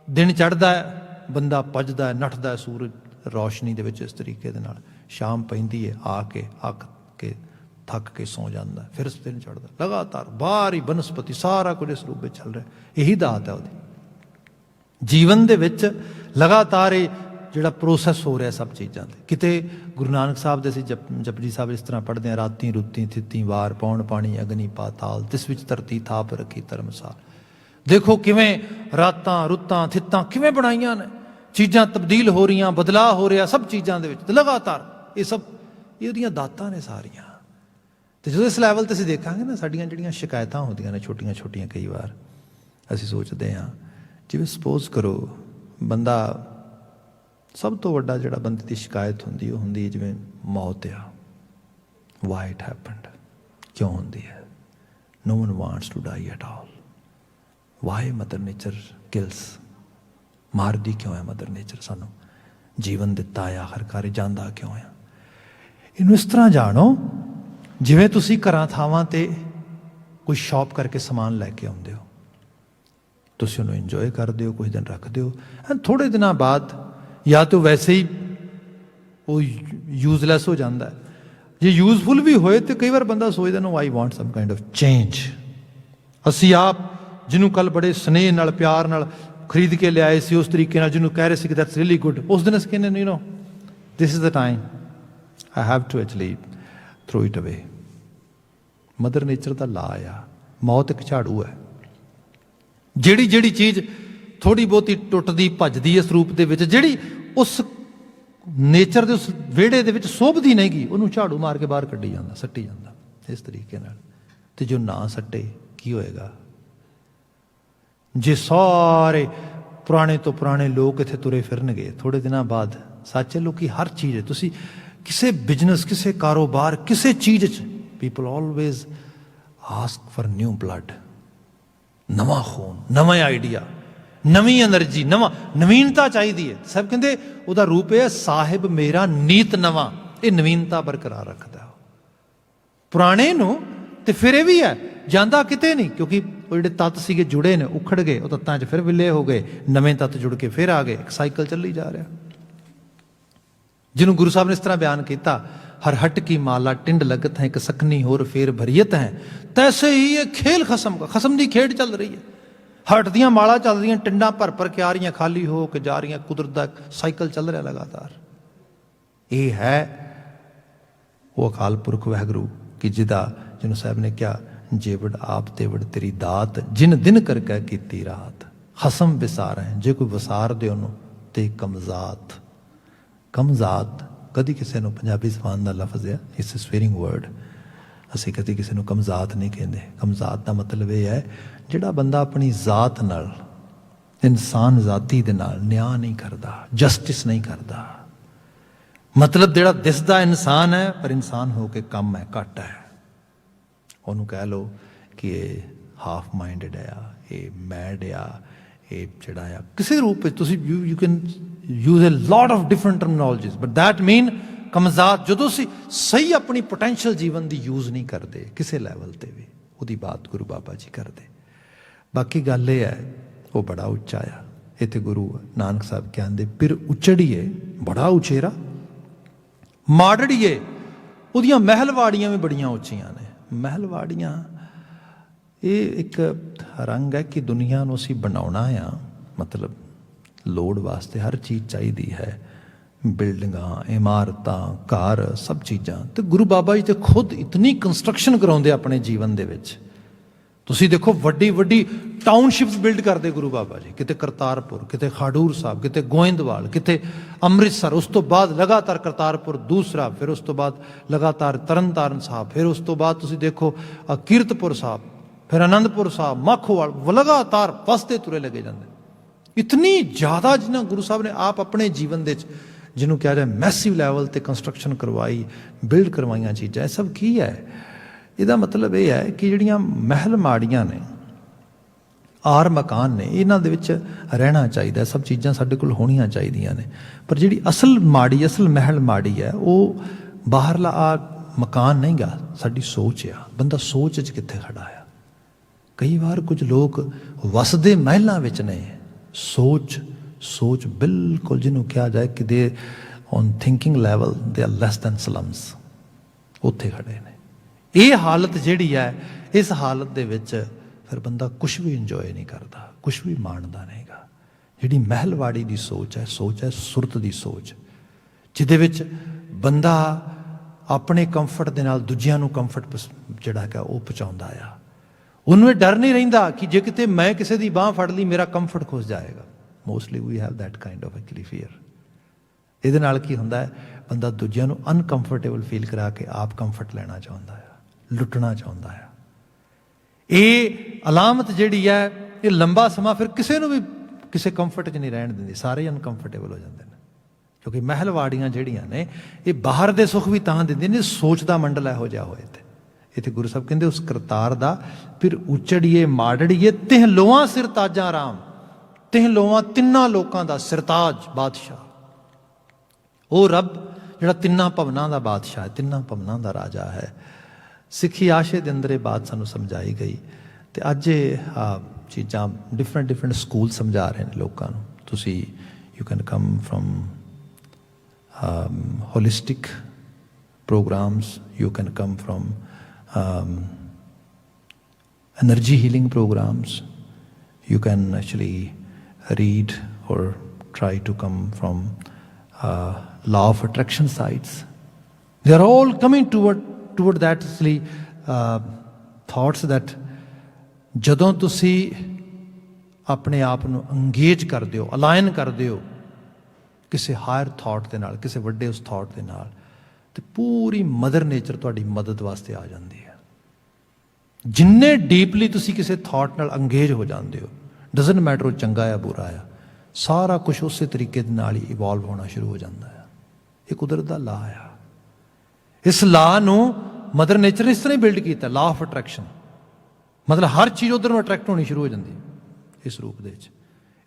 दिन चढ़दा है, बंदा भजदा है, नठदा है सूरज रोशनी दे विच इस तरीके दे नाल, शाम पैंदी है, आके अक के थक के सौ जाता है, फिर दिन चढ़दा, लगातार बाहर ही बनस्पति सारा कुछ इस रूप में चल रहा है। यही दात है उहदी जीवन दे विच, लगातार जिहड़ा प्रोसैस हो रहा सब चीज़ों से। किते गुरु नानक साहब दे असीं जपजी साहब इस तरह पढ़ते हैं, राती रुत्ती थित्ती वार पौण पानी अग्नि पाताल, तिस विच धरती थाप रखी धर्मसाल। देखो किवें रातां रुत्तां थित्तां किवें बनाईयां ने, चीज़ां तब्दील हो रही, बदलाव हो रहा सब चीज़ों के विच लगातार। ये सब ये उहदियां दातां ने सारियां। तो जो इस लैवल ते असीं देखांगे ना, साडियां जिहड़ियां शिकायतां होंदियां ने छोटियां छोटियां, कई बार असीं सोचते हाँ, जिवें सपोज करो बंदा, सब तो वड्डा जिहड़ा बंदे की शिकायत होंदी, वो होंदी जिवें मौत आ। ਵਾਈ ਇਟ ਹੈਪਨਡ, ਕਿਉਂ ਹੁੰਦੀ ਹੈ। no one wants to die at all. Why mother nature kills, ਮਾਰਦੀ ਕਿਉਂ ਹੈ ਮਦਰ ਨੇਚਰ ਸਾਨੂੰ, ਜੀਵਨ ਦਿੱਤਾ ਆ ਆਖਰਕਾਰ ਜਾਂਦਾ ਕਿਉਂ ਆ। ਇਹਨੂੰ ਇਸ ਤਰ੍ਹਾਂ ਜਾਣੋ ਜਿਵੇਂ ਤੁਸੀਂ ਘਰਾਂ ਥਾਵਾਂ 'ਤੇ ਕੋਈ ਸ਼ੌਪ ਕਰਕੇ ਸਮਾਨ ਲੈ ਕੇ ਆਉਂਦੇ ਹੋ, ਤੁਸੀਂ ਉਹਨੂੰ ਇੰਜੋਏ ਕਰਦੇ ਹੋ, ਕੁਝ ਦਿਨ ਰੱਖਦੇ ਹੋ, ਐਂਡ ਥੋੜ੍ਹੇ ਦਿਨਾਂ ਬਾਅਦ ਜਾਂ ਤਾਂ ਵੈਸੇ ਹੀ ਉਹ ਯੂਜ਼ਲੈਸ ਹੋ ਜਾਂਦਾ ਹੈ, ਜੇ ਯੂਜ਼ਫੁਲ ਵੀ ਹੋਏ ਤਾਂ ਕਈ ਵਾਰ ਬੰਦਾ ਸੋਚਦਾ ਨੂੰ I want some kind of change. ਅਸੀਂ ਆਪ ਜਿਹਨੂੰ ਕੱਲ੍ਹ ਬੜੇ ਸਨੇਹ ਨਾਲ ਪਿਆਰ ਨਾਲ ਖਰੀਦ ਕੇ ਲਿਆਏ ਸੀ, ਉਸ ਤਰੀਕੇ ਨਾਲ ਜਿਹਨੂੰ ਕਹਿ ਰਹੇ ਸੀ ਕਿ ਦੈਟਸ ਰੀਅਲੀ ਗੁੱਡ, ਉਸ ਦਿਨ ਅਸੀਂ ਕਹਿੰਦੇ you know this is the time I have to actually throw it away. Mother nature ਦਾ ਲਾ ਆ, ਮੌਤ ਇੱਕ ਝਾੜੂ ਹੈ। ਜਿਹੜੀ ਜਿਹੜੀ ਚੀਜ਼ ਥੋੜ੍ਹੀ ਬਹੁਤੀ ਟੁੱਟਦੀ ਭੱਜਦੀ ਇਸ ਰੂਪ ਦੇ ਵਿੱਚ, ਜਿਹੜੀ ਉਸ ਨੇਚਰ ਦੇ ਉਸ ਵਿਹੜੇ ਦੇ ਵਿੱਚ ਸੋਭਦੀ ਨਹੀਂ ਗੀ, ਉਹਨੂੰ ਝਾੜੂ ਮਾਰ ਕੇ ਬਾਹਰ ਕੱਢੀ ਜਾਂਦਾ, ਸੱਟੀ ਜਾਂਦਾ ਇਸ ਤਰੀਕੇ ਨਾਲ। ਤੇ ਜੋ ਨਾ ਸੱਟੇ ਕੀ ਹੋਏਗਾ? ਜੇ ਸਾਰੇ ਪੁਰਾਣੇ ਤੋਂ ਪੁਰਾਣੇ ਲੋਕ ਇੱਥੇ ਤੁਰੇ ਫਿਰਨਗੇ, ਥੋੜ੍ਹੇ ਦਿਨਾਂ ਬਾਅਦ ਸੱਚੇ ਲੋਕੀ ਹਰ ਚੀਜ਼, ਤੁਸੀਂ ਕਿਸੇ ਬਿਜ਼ਨਸ, ਕਿਸੇ ਕਾਰੋਬਾਰ, ਕਿਸੇ ਚੀਜ਼ 'ਚ people always ask for new blood, ਨਵਾਂ ਖੂਨ, ਨਵਾਂ ਆਈਡੀਆ, ਨਵੀਂ ਐਨਰਜੀ, ਨਵੀਨਤਾ ਚਾਹੀਦੀ ਹੈ। ਸਭ ਕਹਿੰਦੇ ਉਹਦਾ ਰੂਪ ਇਹ ਹੈ ਸਾਹਿਬ ਮੇਰਾ ਨੀਤ ਨਵਾਂ, ਇਹ ਨਵੀਨਤਾ ਬਰਕਰਾਰ ਰੱਖਦਾ ਪੁਰਾਣੇ ਨੂੰ। ਤੇ ਫਿਰ ਇਹ ਵੀ ਹੈ ਜਾਂਦਾ ਕਿਤੇ ਨਹੀਂ, ਕਿਉਂਕਿ ਉਹ ਜਿਹੜੇ ਤੱਤ ਸੀਗੇ ਜੁੜੇ ਨੇ, ਉਖੜ ਗਏ, ਉਹ ਤੱਤਾਂ 'ਚ ਫਿਰ ਵਿਲੇ ਹੋ ਗਏ, ਨਵੇਂ ਤੱਤ ਜੁੜ ਕੇ ਫਿਰ ਆ ਗਏ, ਇੱਕ ਸਾਈਕਲ ਚੱਲੀ ਜਾ ਰਿਹਾ। ਜਿਹਨੂੰ ਗੁਰੂ ਸਾਹਿਬ ਨੇ ਇਸ ਤਰ੍ਹਾਂ ਬਿਆਨ ਕੀਤਾ, ਹਰ ਹਟ ਕੀ ਮਾਲਾ ਟਿੰਡ ਲਗਤ ਹੈ, ਇੱਕ ਸਕਨੀ ਹੋਰ ਫੇਰ ਭਰੀਅਤ ਹੈ, ਤੈਸੇ ਹੀ ਇਹ ਖੇਲ ਖਸਮ ਦਾ, ਖਸਮ ਦੀ ਖੇਡ ਚੱਲ ਰਹੀ ਹੈ। ਹਟ ਦੀਆਂ ਮਾਲਾ ਚੱਲ ਰਹੀਆਂ, ਟਿੰਡਾਂ ਭਰ ਭਰ ਕੇ ਆ ਰਹੀਆਂ, ਖਾਲੀ ਹੋ ਕੇ ਜਾ ਰਹੀਆਂ, ਕੁਦਰਤ ਦਾ ਸਾਈਕਲ ਚੱਲ ਰਿਹਾ ਲਗਾਤਾਰ। ਇਹ ਹੈ ਉਹ ਅਕਾਲ ਪੁਰਖ ਵਾਹਿਗੁਰੂ ਕਿ ਜਿਹਨੂੰ ਸਾਹਿਬ ਨੇ ਕਿਹਾ, ਜੇਵੜ ਆਪ ਤੇਵੜ ਤੇਰੀ ਦਾਤ, ਜਿਨ ਦਿਨ ਕਰਕੇ ਕੀਤੀ ਰਾਤ, ਖਸਮ ਵਿਸਾਰ ਹੈ, ਜੇ ਕੋਈ ਵਿਸਾਰ ਦੇ ਉਹਨੂੰ ਤੇ ਕਮਜ਼ਾਤ। ਕਮਜ਼ਾਤ ਕਦੀ ਕਿਸੇ ਨੂੰ, ਪੰਜਾਬੀ ਜ਼ਬਾਨ ਦਾ ਲਫ਼ਜ਼ ਹੈ, ਇਸ ਸਵੇਰਿੰਗ ਵਰਡ, ਅਸੀਂ ਕਦੀ ਕਿਸੇ ਨੂੰ ਕਮਜ਼ਾਤ ਨਹੀਂ ਕਹਿੰਦੇ। ਕਮਜ਼ਾਤ ਦਾ ਮਤਲਬ ਇਹ ਹੈ ਜਿਹੜਾ ਬੰਦਾ ਆਪਣੀ ਜ਼ਾਤ ਨਾਲ, ਇਨਸਾਨ ਜ਼ਾਤੀ ਦੇ ਨਾਲ ਨਿਆਂ ਨਹੀਂ ਕਰਦਾ, ਜਸਟਿਸ ਨਹੀਂ ਕਰਦਾ। ਮਤਲਬ ਜਿਹੜਾ ਦਿਸਦਾ ਇਨਸਾਨ ਹੈ ਪਰ ਇਨਸਾਨ ਹੋ ਕੇ ਕੰਮ ਹੈ, ਘੱਟ ਹੈ, ਉਹਨੂੰ ਕਹਿ ਲਓ ਕਿ ਇਹ ਹਾਫ ਮਾਈਂਡਡ ਆ, ਇਹ ਮੈਡ ਆ, ਇਹ ਜਿਹੜਾ ਆ ਕਿਸੇ ਰੂਪ ਵਿੱਚ ਤੁਸੀਂ you can use a lot of different terminologies, but that mean ਕਮਜ਼ਾਤ। ਜਦੋਂ ਅਸੀਂ ਸਹੀ ਆਪਣੀ ਪੋਟੈਂਸ਼ੀਅਲ ਜੀਵਨ ਦੀ ਯੂਜ਼ ਨਹੀਂ ਕਰਦੇ ਕਿਸੇ ਲੈਵਲ 'ਤੇ ਵੀ, ਉਹਦੀ ਬਾਤ ਗੁਰੂ ਬਾਬਾ ਜੀ ਕਰਦੇ। ਬਾਕੀ ਗੱਲ ਇਹ ਹੈ ਉਹ ਬੜਾ ਉੱਚਾ ਆ। ਇੱਥੇ ਗੁਰੂ ਨਾਨਕ ਸਾਹਿਬ ਕਹਿੰਦੇ, ਫਿਰ ਉਚੜੀਏ ਬੜਾ ਉਚੇਰਾ, ਮਾੜੜੀਏ ਉਹਦੀਆਂ ਮਹਿਲਵਾੜੀਆਂ ਵੀ ਬੜੀਆਂ ਉੱਚੀਆਂ ਨੇ। ਮਹਿਲਵਾੜੀਆਂ ਇਹ ਇੱਕ ਰੰਗ ਹੈ ਕਿ ਦੁਨੀਆ ਨੂੰ ਅਸੀਂ ਬਣਾਉਣਾ ਆ, ਮਤਲਬ ਲੋੜ ਵਾਸਤੇ ਹਰ ਚੀਜ਼ ਚਾਹੀਦੀ ਹੈ, ਬਿਲਡਿੰਗਾਂ, ਇਮਾਰਤਾਂ, ਘਰ, ਸਭ ਚੀਜ਼ਾਂ। ਤੇ ਗੁਰੂ ਬਾਬਾ ਜੀ ਤੇ ਖੁਦ ਇਤਨੀ ਕੰਸਟਰਕਸ਼ਨ ਕਰਾਉਂਦੇ ਆਪਣੇ ਜੀਵਨ ਦੇ ਵਿੱਚ। ਤੁਸੀਂ ਦੇਖੋ ਵੱਡੀ ਵੱਡੀ ਟਾਊਨਸ਼ਿਪਸ ਬਿਲਡ ਕਰਦੇ ਗੁਰੂ ਬਾਬਾ ਜੀ, ਕਿਤੇ ਕਰਤਾਰਪੁਰ, ਕਿਤੇ ਖਾਡੂਰ ਸਾਹਿਬ, ਕਿਤੇ ਗੋਇੰਦਵਾਲ, ਕਿਤੇ ਅੰਮ੍ਰਿਤਸਰ, ਉਸ ਤੋਂ ਬਾਅਦ ਲਗਾਤਾਰ ਕਰਤਾਰਪੁਰ ਦੂਸਰਾ, ਫਿਰ ਉਸ ਤੋਂ ਬਾਅਦ ਲਗਾਤਾਰ ਤਰਨਤਾਰਨ ਸਾਹਿਬ, ਫਿਰ ਉਸ ਤੋਂ ਬਾਅਦ ਤੁਸੀਂ ਦੇਖੋ ਕੀਰਤਪੁਰ ਸਾਹਿਬ, ਫਿਰ ਅਨੰਦਪੁਰ ਸਾਹਿਬ, ਮਾਖੋਵਾਲ, ਲਗਾਤਾਰ ਵਸਦੇ ਤੁਰੇ ਲੱਗੇ ਜਾਂਦੇ। ਇਤਨੀ ਜ਼ਿਆਦਾ ਜਿਹਨਾਂ ਗੁਰੂ ਸਾਹਿਬ ਨੇ ਆਪ ਆਪਣੇ ਜੀਵਨ ਦੇ ਵਿੱਚ, ਜਿਹਨੂੰ ਕਿਹਾ ਜਾਏ ਮੈਸਿਵ ਲੈਵਲ 'ਤੇ ਕੰਸਟਰਕਸ਼ਨ ਕਰਵਾਈ, ਬਿਲਡ ਕਰਵਾਈਆਂ ਚੀਜ਼ਾਂ। ਇਹ ਸਭ ਕੀ ਹੈ? ਇਹਦਾ ਮਤਲਬ ਇਹ ਹੈ ਕਿ ਜਿਹੜੀਆਂ ਮਹਿਲ ਮਾੜੀਆਂ ਨੇ, ਆਰ ਮਕਾਨ ਨੇ, ਇਹਨਾਂ ਦੇ ਵਿੱਚ ਰਹਿਣਾ ਚਾਹੀਦਾ, ਸਭ ਚੀਜ਼ਾਂ ਸਾਡੇ ਕੋਲ ਹੋਣੀਆਂ ਚਾਹੀਦੀਆਂ ਨੇ। ਪਰ ਜਿਹੜੀ ਅਸਲ ਮਾੜੀ, ਅਸਲ ਮਹਿਲ ਮਾੜੀ ਹੈ, ਉਹ ਬਾਹਰਲਾ ਆ ਮਕਾਨ ਨਹੀਂ ਗਾ, ਸਾਡੀ ਸੋਚ ਆ। ਬੰਦਾ ਸੋਚ 'ਚ ਕਿੱਥੇ ਖੜਾ ਆ। ਕਈ ਵਾਰ ਕੁਝ ਲੋਕ ਵਸਦੇ ਮਹਿਲਾਂ ਵਿੱਚ ਨੇ, ਸੋਚ ਬਿਲਕੁਲ, ਜਿਹਨੂੰ ਕਿਹਾ ਜਾਏ ਕਿ they on thinking level they are less than slums, ਉੱਥੇ ਖੜੇ ਨੇ। ਇਹ ਹਾਲਤ ਜਿਹੜੀ ਹੈ, ਇਸ ਹਾਲਤ ਦੇ ਵਿੱਚ ਫਿਰ ਬੰਦਾ ਕੁਛ ਵੀ ਇੰਜੋਏ ਨਹੀਂ ਕਰਦਾ, ਕੁਛ ਵੀ ਮਾਣਦਾ ਨਹੀਂਗਾ। ਜਿਹੜੀ ਮਹਿਲਵਾੜੀ ਦੀ ਸੋਚ ਹੈ ਸੁਰਤ ਦੀ ਸੋਚ, ਜਿਹਦੇ ਵਿੱਚ ਬੰਦਾ ਆਪਣੇ ਕੰਫਰਟ ਦੇ ਨਾਲ ਦੂਜਿਆਂ ਨੂੰ ਕੰਫਰਟ ਜਿਹੜਾ ਹੈਗਾ ਉਹ ਪਹੁੰਚਾਉਂਦਾ ਆ। ਉਹਨੂੰ ਇਹ ਡਰ ਨਹੀਂ ਰਹਿੰਦਾ ਕਿ ਜੇ ਕਿਤੇ ਮੈਂ ਕਿਸੇ ਦੀ ਬਾਂਹ ਫੜ ਲਈ ਮੇਰਾ ਕੰਫਰਟ ਖੁੱਸ ਜਾਏਗਾ। Mostly we have that kind of actually fear. ਇਹਦੇ ਨਾਲ ਕੀ ਹੁੰਦਾ ਹੈ, ਬੰਦਾ ਦੂਜਿਆਂ ਨੂੰ ਅਨਕੰਫਰਟੇਬਲ ਫੀਲ ਕਰਾ ਕੇ ਆਪ ਕੰਫਰਟ ਲੈਣਾ ਚਾਹੁੰਦਾ ਆ, ਲੁੱਟਣਾ ਚਾਹੁੰਦਾ ਆ। ਇਹ ਅਲਾਮਤ ਜਿਹੜੀ ਹੈ, ਇਹ ਲੰਬਾ ਸਮਾਂ ਫਿਰ ਕਿਸੇ ਨੂੰ ਵੀ ਕਿਸੇ ਕੰਫਰਟ 'ਚ ਨਹੀਂ ਰਹਿਣ ਦਿੰਦੀ, ਸਾਰੇ ਅਨਕੰਫਰਟੇਬਲ ਹੋ ਜਾਂਦੇ ਨੇ। ਕਿਉਂਕਿ ਮਹਿਲਵਾੜੀਆਂ ਜਿਹੜੀਆਂ ਨੇ ਇਹ ਬਾਹਰ ਦੇ ਸੁੱਖ ਵੀ ਤਾਂ ਦਿੰਦੇ ਨੇ, ਸੋਚ ਦਾ ਮੰਡਲ ਇਹੋ ਜਿਹਾ ਹੋਏ ਤੇ ਇੱਥੇ ਗੁਰੂ ਸਾਹਿਬ ਕਹਿੰਦੇ ਉਸ ਕਰਤਾਰ ਦਾ ਫਿਰ ਉਚੜੀਏ ਮਾੜੜੀਏ ਤਿਹ ਲੋਆਂ ਸਿਰ ਤਾਜਾਂ ਰਾਮ, ਤਿਹ ਲੋਆਂ ਤਿੰਨਾਂ ਲੋਕਾਂ ਦਾ ਸਿਰਤਾਜ ਬਾਦਸ਼ਾਹ, ਉਹ ਰੱਬ ਜਿਹੜਾ ਤਿੰਨਾਂ ਭਵਨਾਂ ਦਾ ਬਾਦਸ਼ਾਹ ਹੈ, ਤਿੰਨਾਂ ਭਵਨਾਂ ਦਾ ਰਾਜਾ ਹੈ। ਸਿੱਖੀ ਆਸ਼ੇ ਦੇ ਅੰਦਰ ਇਹ ਬਾਤ ਸਾਨੂੰ ਸਮਝਾਈ ਗਈ ਤੇ ਅੱਜ ਇਹ ਚੀਜ਼ਾਂ ਡਿਫਰੈਂਟ ਸਕੂਲ ਸਮਝਾ ਰਹੇ ਨੇ ਲੋਕਾਂ ਨੂੰ। ਤੁਸੀਂ you can come from holistic programs, you can come from energy healing programs, you can actually read or try to come from law of attraction sites. They are all coming toward that actually thoughts that ਜਦੋਂ ਤੁਸੀਂ ਆਪਣੇ ਆਪ ਨੂੰ engage ਕਰਦੇ ਹੋ, align ਕਰਦੇ ਹੋ ਕਿਸੇ ਹਾਇਰ ਥਾਟ ਦੇ ਨਾਲ, ਕਿਸੇ ਵੱਡੇ ਉਸ ਥਾਟ ਦੇ ਨਾਲ, ਤੇ ਪੂਰੀ ਮਦਰ ਨੇਚਰ ਤੁਹਾਡੀ ਮਦਦ ਵਾਸਤੇ ਆ ਜਾਂਦੀ ਹੈ। ਜਿੰਨੇ ਡੀਪਲੀ ਤੁਸੀਂ ਕਿਸੇ ਥਾਟ ਨਾਲ ਅੰਗੇਜ ਹੋ ਜਾਂਦੇ ਹੋ, ਡਜ਼ਨਟ ਮੈਟਰ ਉਹ ਚੰਗਾ ਆ ਬੁਰਾ ਆ, ਸਾਰਾ ਕੁਝ ਉਸੇ ਤਰੀਕੇ ਦੇ ਨਾਲ ਹੀ ਇਵੋਲਵ ਹੋਣਾ ਸ਼ੁਰੂ ਹੋ ਜਾਂਦਾ ਹੈ। ਇਹ ਕੁਦਰਤ ਦਾ ਲਾਅ ਆ। ਇਸ ਲਾਅ ਨੂੰ ਮਦਰ ਨੇਚਰ ਨੇ ਇਸ ਤਰ੍ਹਾਂ ਹੀ ਬਿਲਡ ਕੀਤਾ, ਲਾਅ ਆਫ ਅਟਰੈਕਸ਼ਨ। ਮਤਲਬ ਹਰ ਚੀਜ਼ ਉਧਰ ਨੂੰ ਅਟਰੈਕਟ ਹੋਣੀ ਸ਼ੁਰੂ ਹੋ ਜਾਂਦੀ ਇਸ ਰੂਪ ਦੇ ਵਿੱਚ।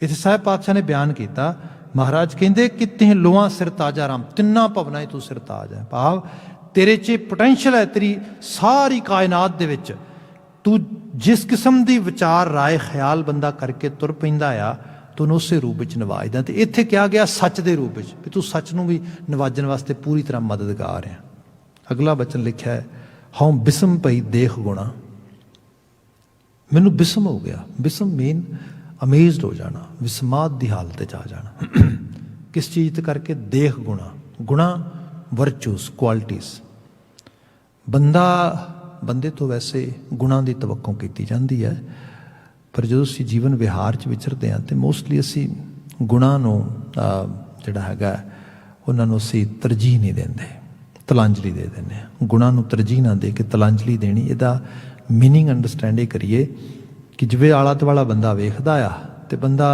ਇੱਥੇ ਸਾਹਿਬ ਪਾਤਸ਼ਾਹ ਨੇ ਬਿਆਨ ਕੀਤਾ, ਮਹਾਰਾਜ ਕਹਿੰਦੇ ਕਿ ਤਿਹ ਲੋਆਂ ਸਿਰ ਤਾਜਾ ਰਾਮ, ਤਿੰਨਾਂ ਭਵਨਾਂ 'ਚ ਤੂੰ ਸਿਰਤਾਜ ਹੈ। ਭਾਵ ਤੇਰੇ 'ਚ ਪੋਟੈਂਸ਼ੀਅਲ ਹੈ, ਤੇਰੀ ਸਾਰੀ ਕਾਇਨਾਤ ਦੇ ਵਿੱਚ ਤੂੰ ਜਿਸ ਕਿਸਮ ਦੀ ਵਿਚਾਰ ਰਾਏ ਖਿਆਲ ਬੰਦਾ ਕਰਕੇ ਤੁਰ ਪੈਂਦਾ ਆ, ਤੂੰ ਉਸੇ ਰੂਪ ਵਿੱਚ ਨਵਾਜਦਾ। ਤੇ ਇੱਥੇ ਕਿਹਾ ਗਿਆ ਸੱਚ ਦੇ ਰੂਪ ਵਿੱਚ, ਵੀ ਤੂੰ ਸੱਚ ਨੂੰ ਵੀ ਨਵਾਜਣ ਵਾਸਤੇ ਪੂਰੀ ਤਰ੍ਹਾਂ ਮਦਦਗਾਰ ਹੈ। ਅਗਲਾ ਬਚਨ ਲਿਖਿਆ ਹੈ, ਹਉ ਬਿਸਮ ਪਈ ਦੇਖ ਗੁਣਾ, ਮੈਨੂੰ ਬਿਸਮ ਹੋ ਗਿਆ। ਬਿਸਮ ਮੀਨ ਅਮੇਜ਼ਡ ਹੋ ਜਾਣਾ, ਵਿਸਮਾਦ ਦੀ ਹਾਲਤ 'ਚ ਆ ਜਾਣਾ। ਕਿਸ ਚੀਜ਼ ਤੇ ਕਰਕੇ? ਦੇਖ ਗੁਣਾ। ਗੁਣਾ ਵਰਚੂਸ, ਕੁਆਲਿਟੀਜ਼। ਬੰਦੇ ਤੋਂ ਵੈਸੇ ਗੁਣਾਂ ਦੀ ਤਵੱਕੋਂ ਕੀਤੀ ਜਾਂਦੀ ਹੈ, ਪਰ ਜਦੋਂ ਅਸੀਂ ਜੀਵਨ ਵਿਹਾਰ 'ਚ ਵਿਚਰਦੇ ਹਾਂ ਤਾਂ ਮੋਸਟਲੀ ਅਸੀਂ ਗੁਣਾਂ ਨੂੰ ਜਿਹੜਾ ਹੈਗਾ ਉਹਨਾਂ ਨੂੰ ਅਸੀਂ ਤਰਜੀਹ ਨਹੀਂ ਦਿੰਦੇ, ਤਲਾਂਜਲੀ ਦੇ ਦਿੰਦੇ ਹਾਂ। ਗੁਣਾਂ ਨੂੰ ਤਰਜੀਹ ਨਾ ਦੇ ਕੇ ਤਲਾਂਜਲੀ ਦੇਣੀ, ਇਹਦਾ ਮੀਨਿੰਗ ਅੰਡਰਸਟੈਂਡ ਇਹ ਕਰੀਏ ਕਿ ਜਿਵੇਂ ਆਲਾ ਦੁਆਲਾ ਬੰਦਾ ਵੇਖਦਾ ਆ ਤੇ ਬੰਦਾ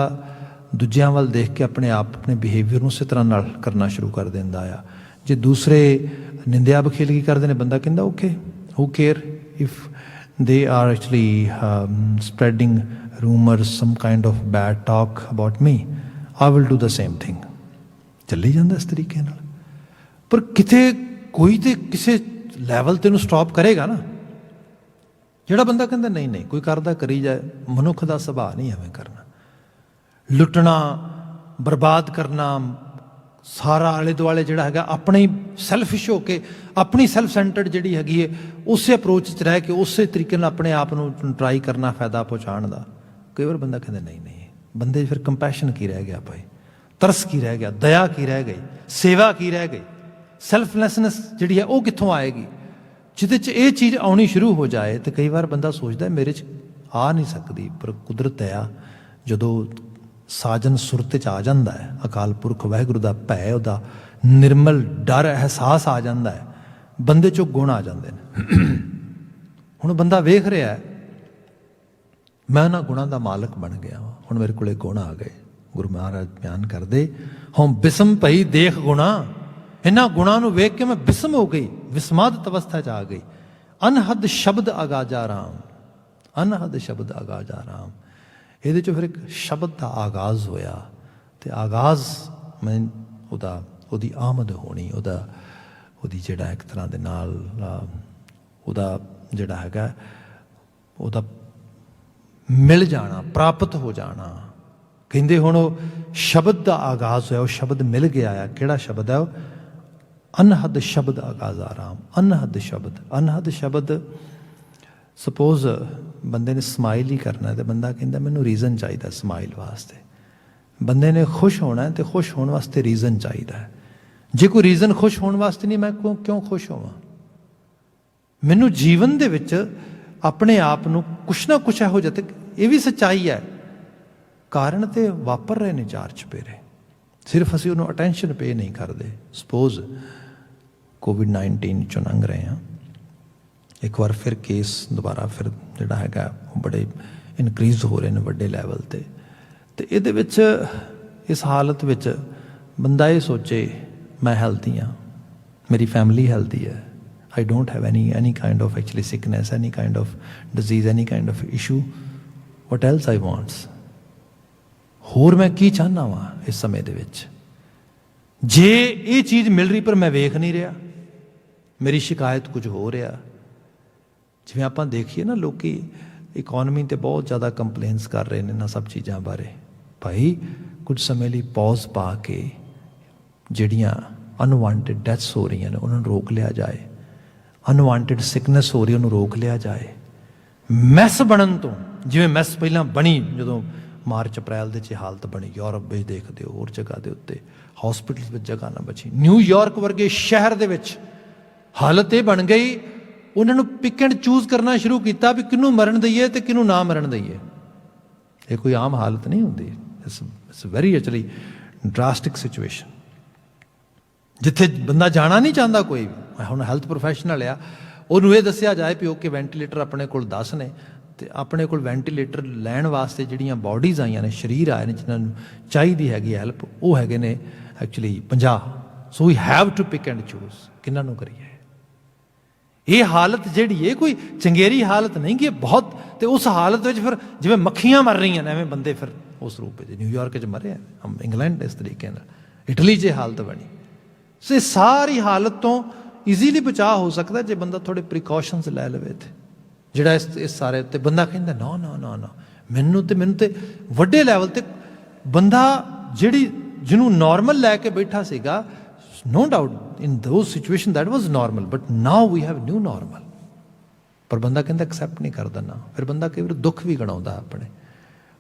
ਦੂਜਿਆਂ ਵੱਲ ਦੇਖ ਕੇ ਆਪਣੇ ਆਪ ਆਪਣੇ ਬਿਹੇਵੀਅਰ ਨੂੰ ਉਸੇ ਤਰ੍ਹਾਂ ਨਾਲ ਕਰਨਾ ਸ਼ੁਰੂ ਕਰ ਦਿੰਦਾ ਆ। ਜੇ ਦੂਸਰੇ ਨਿੰਦਿਆ ਬਖੇਲਗੀ ਕਰਦੇ ਨੇ, ਬੰਦਾ ਕਹਿੰਦਾ okay, who care if they are actually spreading rumours, some kind of bad talk about me, I will do the same thing. ਚੱਲੀ ਜਾਂਦਾ ਇਸ ਤਰੀਕੇ ਨਾਲ। ਪਰ ਕਿਤੇ ਕੋਈ ਤੇ ਕਿਸੇ ਲੈਵਲ ਤੇ ਇਹਨੂੰ ਸਟਾਪ ਕਰੇਗਾ ਨਾ। ਜਿਹੜਾ ਬੰਦਾ ਕਹਿੰਦਾ ਨਹੀਂ ਨਹੀਂ ਕੋਈ ਕਰਦਾ ਕਰੀ ਜਾਏ, ਮਨੁੱਖ ਦਾ ਸੁਭਾਅ ਨਹੀਂ ਐਵੇਂ ਕਰਨਾ। ਲੁੱਟਣਾ, ਬਰਬਾਦ ਕਰਨਾ, ਸਾਰਾ ਆਲੇ ਦੁਆਲੇ ਜਿਹੜਾ ਹੈਗਾ ਆਪਣੇ ਹੀ ਸੈਲਫਿਸ਼ ਹੋ ਕੇ, ਆਪਣੀ ਸੈਲਫ ਸੈਂਟਰਡ ਜਿਹੜੀ ਹੈਗੀ ਹੈ ਉਸੇ ਅਪਰੋਚ 'ਚ ਰਹਿ ਕੇ ਉਸੇ ਤਰੀਕੇ ਨਾਲ ਆਪਣੇ ਆਪ ਨੂੰ ਟਰਾਈ ਕਰਨਾ ਫਾਇਦਾ ਪਹੁੰਚਾਉਣ ਦਾ। ਕਈ ਵਾਰ ਬੰਦਾ ਕਹਿੰਦਾ ਨਹੀਂ ਨਹੀਂ, ਬੰਦੇ 'ਚ ਫਿਰ ਕੰਪੈਸ਼ਨ ਕੀ ਰਹਿ ਗਿਆ ਭਾਈ, ਤਰਸ ਕੀ ਰਹਿ ਗਿਆ, ਦਇਆ ਕੀ ਰਹਿ ਗਈ, ਸੇਵਾ ਕੀ ਰਹਿ ਗਈ, ਸੈਲਫਲੈਸਨੈਸ ਜਿਹੜੀ ਹੈ ਉਹ ਕਿੱਥੋਂ ਆਏਗੀ? ਜਿਹਦੇ 'ਚ ਇਹ ਚੀਜ਼ ਆਉਣੀ ਸ਼ੁਰੂ ਹੋ ਜਾਏ ਤੇ ਕਈ ਵਾਰ ਬੰਦਾ ਸੋਚਦਾ ਮੇਰੇ 'ਚ ਆ ਨਹੀਂ ਸਕਦੀ, ਪਰ ਕੁਦਰਤ ਹੈ ਆ। ਜਦੋਂ ਸਾਜਨ ਸੁਰਤ 'ਚ ਆ ਜਾਂਦਾ ਹੈ, ਅਕਾਲ ਪੁਰਖ ਵਾਹਿਗੁਰੂ ਦਾ ਭੈ, ਉਹਦਾ ਨਿਰਮਲ ਡਰ ਅਹਿਸਾਸ ਆ ਜਾਂਦਾ ਹੈ, ਬੰਦੇ 'ਚੋਂ ਗੁਣ ਆ ਜਾਂਦੇ ਨੇ। ਹੁਣ ਬੰਦਾ ਵੇਖ ਰਿਹਾ ਮੈਂ ਉਹਨਾਂ ਗੁਣਾਂ ਦਾ ਮਾਲਕ ਬਣ ਗਿਆ, ਹੁਣ ਮੇਰੇ ਕੋਲੇ ਗੁਣ ਆ ਗਏ। ਗੁਰੂ ਮਹਾਰਾਜ ਬਿਆਨ ਕਰਦੇ, ਹਉ ਬਿਸਮ ਭਈ ਦੇਖ ਗੁਣਾ, ਇਹਨਾਂ ਗੁਣਾਂ ਨੂੰ ਵੇਖ ਕੇ ਮੈਂ ਬਿਸਮ ਹੋ ਗਈ, ਵਿਸਮਾਦਿਤ ਅਵਸਥਾ 'ਚ ਆ ਗਈ। ਅਨਹਦ ਸ਼ਬਦ ਅਗਾਜਾ ਰਾਮ, ਅਨਹਦ ਸ਼ਬਦ ਅਗਾਜਾ ਰਾਮ। ਇਹਦੇ 'ਚੋਂ ਫਿਰ ਇੱਕ ਸ਼ਬਦ ਦਾ ਆਗਾਜ਼ ਹੋਇਆ ਤੇ ਆਗਾਜ਼ ਮੈਂ ਉਹਦੀ ਆਮਦ ਹੋਣੀ, ਉਹਦੀ ਜਿਹੜਾ ਇੱਕ ਤਰ੍ਹਾਂ ਦੇ ਨਾਲ ਉਹਦਾ ਜਿਹੜਾ ਹੈਗਾ ਉਹਦਾ ਮਿਲ ਜਾਣਾ, ਪ੍ਰਾਪਤ ਹੋ ਜਾਣਾ। ਕਹਿੰਦੇ ਹੁਣ ਉਹ ਸ਼ਬਦ ਦਾ ਆਗਾਜ਼ ਹੋਇਆ, ਉਹ ਸ਼ਬਦ ਮਿਲ ਗਿਆ ਆ। ਕਿਹੜਾ ਸ਼ਬਦ ਹੈ ਉਹ? ਅਨਹਦ ਸ਼ਬਦ ਅਗਾਜ਼ਾ ਰਾਮ। ਅਨਹਦ ਸ਼ਬਦ, ਅਨਹਦ ਸ਼ਬਦ। ਸਪੋਜ਼ ਬੰਦੇ ਨੇ ਸਮਾਈਲ ਹੀ ਕਰਨਾ ਤੇ ਬੰਦਾ ਕਹਿੰਦਾ ਮੈਨੂੰ ਰੀਜ਼ਨ ਚਾਹੀਦਾ ਸਮਾਈਲ ਵਾਸਤੇ। ਬੰਦੇ ਨੇ ਖੁਸ਼ ਹੋਣਾ ਤੇ ਖੁਸ਼ ਹੋਣ ਵਾਸਤੇ ਰੀਜ਼ਨ ਚਾਹੀਦਾ ਹੈ। ਜੇ ਕੋਈ ਰੀਜ਼ਨ ਖੁਸ਼ ਹੋਣ ਵਾਸਤੇ ਨਹੀਂ, ਮੈਂ ਕਿਉਂ ਖੁਸ਼ ਹੋਵਾਂ? ਮੈਨੂੰ ਜੀਵਨ ਦੇ ਵਿੱਚ ਆਪਣੇ ਆਪ ਨੂੰ ਕੁਛ ਨਾ ਕੁਛ ਇਹੋ ਜਿਹਾ, ਤੇ ਇਹ ਵੀ ਸੱਚਾਈ ਹੈ, ਕਾਰਨ ਤੇ ਵਾਪਰ ਰਹੇ ਨੇ ਚਾਰ ਚੁਫੇਰੇ, ਸਿਰਫ ਅਸੀਂ ਉਹਨੂੰ ਅਟੈਂਸ਼ਨ ਪੇ ਨਹੀਂ ਕਰਦੇ। ਸਪੋਜ਼ ਕੋਵਿਡ-19 ਚੋਂ ਲੰਘ ਰਹੇ ਹਾਂ, ਇੱਕ ਵਾਰ ਫਿਰ ਕੇਸ ਦੁਬਾਰਾ ਫਿਰ ਜਿਹੜਾ ਹੈਗਾ ਉਹ ਬੜੇ ਇਨਕਰੀਜ਼ ਹੋ ਰਹੇ ਨੇ ਵੱਡੇ ਲੈਵਲ 'ਤੇ। ਅਤੇ ਇਹਦੇ ਵਿੱਚ ਇਸ ਹਾਲਤ ਵਿੱਚ ਬੰਦਾ ਇਹ ਸੋਚੇ ਮੈਂ ਹੈਲਦੀ ਹਾਂ, ਮੇਰੀ ਫੈਮਿਲੀ ਹੈਲਦੀ ਹੈ, I don't have any kind of actually sickness, any kind of disease, any kind of issue. What else I want? ਹੋਰ ਮੈਂ ਕੀ ਚਾਹਨਾ ਵਾਂ ਇਸ ਸਮੇਂ ਦੇ ਵਿੱਚ? ਜੇ ਇਹ ਚੀਜ਼ ਮਿਲ ਰਹੀ ਪਰ ਮੈਂ ਵੇਖ ਨਹੀਂ ਰਿਹਾ, ਮੇਰੀ ਸ਼ਿਕਾਇਤ ਕੁਝ ਹੋ ਰਿਹਾ। ਜਿਵੇਂ ਆਪਾਂ ਦੇਖੀਏ ਨਾ, ਲੋਕੀ ਇਕੋਨਮੀ ਤੇ ਬਹੁਤ ਜ਼ਿਆਦਾ ਕੰਪਲੇਨਸ ਕਰ ਰਹੇ ਨੇ ਇਹਨਾਂ ਸਭ ਚੀਜ਼ਾਂ ਬਾਰੇ। ਭਾਈ ਕੁਝ ਸਮੇਂ ਲਈ ਪੌਜ਼ ਪਾ ਕੇ ਜਿਹੜੀਆਂ ਅਨਵਾਂਟਿਡ ਡੈਥਸ ਹੋ ਰਹੀਆਂ ਨੇ ਉਹਨਾਂ ਨੂੰ ਰੋਕ ਲਿਆ ਜਾਏ, ਅਨਵਾਂਟਿਡ ਸਿਕਨੈਸ ਹੋ ਰਹੀ ਉਹਨੂੰ ਰੋਕ ਲਿਆ ਜਾਏ। ਮੈਸ ਬਣਨ ਤੋਂ, ਜਿਵੇਂ ਮੈਸ ਪਹਿਲਾਂ ਬਣੀ ਜਦੋਂ ਮਾਰਚ ਅਪ੍ਰੈਲ ਦੇ 'ਚ ਹਾਲਤ ਬਣੀ, ਯੂਰਪ ਵਿੱਚ ਦੇਖਦੇ ਹੋ, ਹੋਰ ਜਗ੍ਹਾ ਦੇ ਉੱਤੇ ਹੌਸਪੀਟਲ ਵਿੱਚ ਜਗ੍ਹਾ ਨਾ ਬਚੀ। ਨਿਊਯਾਰਕ ਵਰਗੇ ਸ਼ਹਿਰ ਦੇ ਵਿੱਚ ਹਾਲਤ ਇਹ ਬਣ ਗਈ, ਉਹਨਾਂ ਨੂੰ ਪਿਕ ਐਂਡ ਚੂਜ਼ ਕਰਨਾ ਸ਼ੁਰੂ ਕੀਤਾ ਵੀ ਕਿਹਨੂੰ ਮਰਨ ਦਈਏ ਤੇ ਕਿਹਨੂੰ ਨਾ ਮਰਨ ਦਈਏ। ਇਹ ਕੋਈ ਆਮ ਹਾਲਤ ਨਹੀਂ ਹੁੰਦੀ। It's very actually drastic situation, ਜਿੱਥੇ ਬੰਦਾ ਜਾਣਾ ਨਹੀਂ ਚਾਹੁੰਦਾ ਕੋਈ ਵੀ। ਹੁਣ ਹੈਲਥ ਪ੍ਰੋਫੈਸ਼ਨਲ ਆ, ਉਹਨੂੰ ਇਹ ਦੱਸਿਆ ਜਾਏ ਵੀ ਓਕੇ ਵੈਂਟੀਲੇਟਰ ਆਪਣੇ ਕੋਲ 10 ਨੇ ਤੇ ਆਪਣੇ ਕੋਲ ਵੈਂਟੀਲੇਟਰ ਲੈਣ ਵਾਸਤੇ ਜਿਹੜੀਆਂ ਬਾਡੀਜ਼ ਆਈਆਂ ਨੇ, ਸਰੀਰ ਆਏ ਨੇ ਜਿਨ੍ਹਾਂ ਨੂੰ ਚਾਹੀਦੀ ਹੈਗੀ ਹੈਲਪ, ਉਹ ਹੈਗੇ ਨੇ actually 50। So we have to pick and choose, ਕਿਹਨਾਂ ਨੂੰ ਕਰੀਏ। ਇਹ ਹਾਲਤ ਜਿਹੜੀ ਹੈ ਕੋਈ ਚੰਗੇਰੀ ਹਾਲਤ ਨਹੀਂ ਕਿ ਬਹੁਤ, ਤੇ ਉਸ ਹਾਲਤ ਵਿੱਚ ਫਿਰ ਜਿਵੇਂ ਮੱਖੀਆਂ ਮਰ ਰਹੀਆਂ ਨੇ ਐਵੇਂ ਬੰਦੇ ਫਿਰ ਉਸ ਰੂਪ ਵਿੱਚ ਨਿਊਯਾਰਕ 'ਚ ਮਰੇ, ਇੰਗਲੈਂਡ ਇਸ ਤਰੀਕੇ ਨਾਲ, ਇਟਲੀ 'ਚ ਹਾਲਤ ਬਣੀ। ਸੋ ਇਹ ਸਾਰੀ ਹਾਲਤ ਤੋਂ ਈਜ਼ੀਲੀ ਬਚਾਅ ਹੋ ਸਕਦਾ ਜੇ ਬੰਦਾ ਥੋੜੇ ਪ੍ਰੀਕਾਸ਼ਨਸ ਲੈ ਲਵੇ। ਤੇ ਜਿਹੜਾ ਇਸ ਸਾਰੇ ਉੱਤੇ ਬੰਦਾ ਕਹਿੰਦਾ ਨਾ ਨਾ ਨਾ ਨਾ, ਮੈਨੂੰ ਤੇ ਵੱਡੇ ਲੈਵਲ ਤੇ ਬੰਦਾ ਜਿਹਨੂੰ ਨਾਰਮਲ ਲੈ ਕੇ ਬੈਠਾ ਸੀਗਾ, no doubt in those situations that was normal, but now we have new normal। ਪਰ ਬੰਦਾ ਕਹਿੰਦਾ ਐਕਸੈਪਟ ਨਹੀਂ ਕਰਦਾ ਨਾ, ਫਿਰ ਬੰਦਾ ਕਈ ਵਾਰ ਦੁੱਖ ਵੀ ਗਣਾਉਂਦਾ ਆਪਣੇ।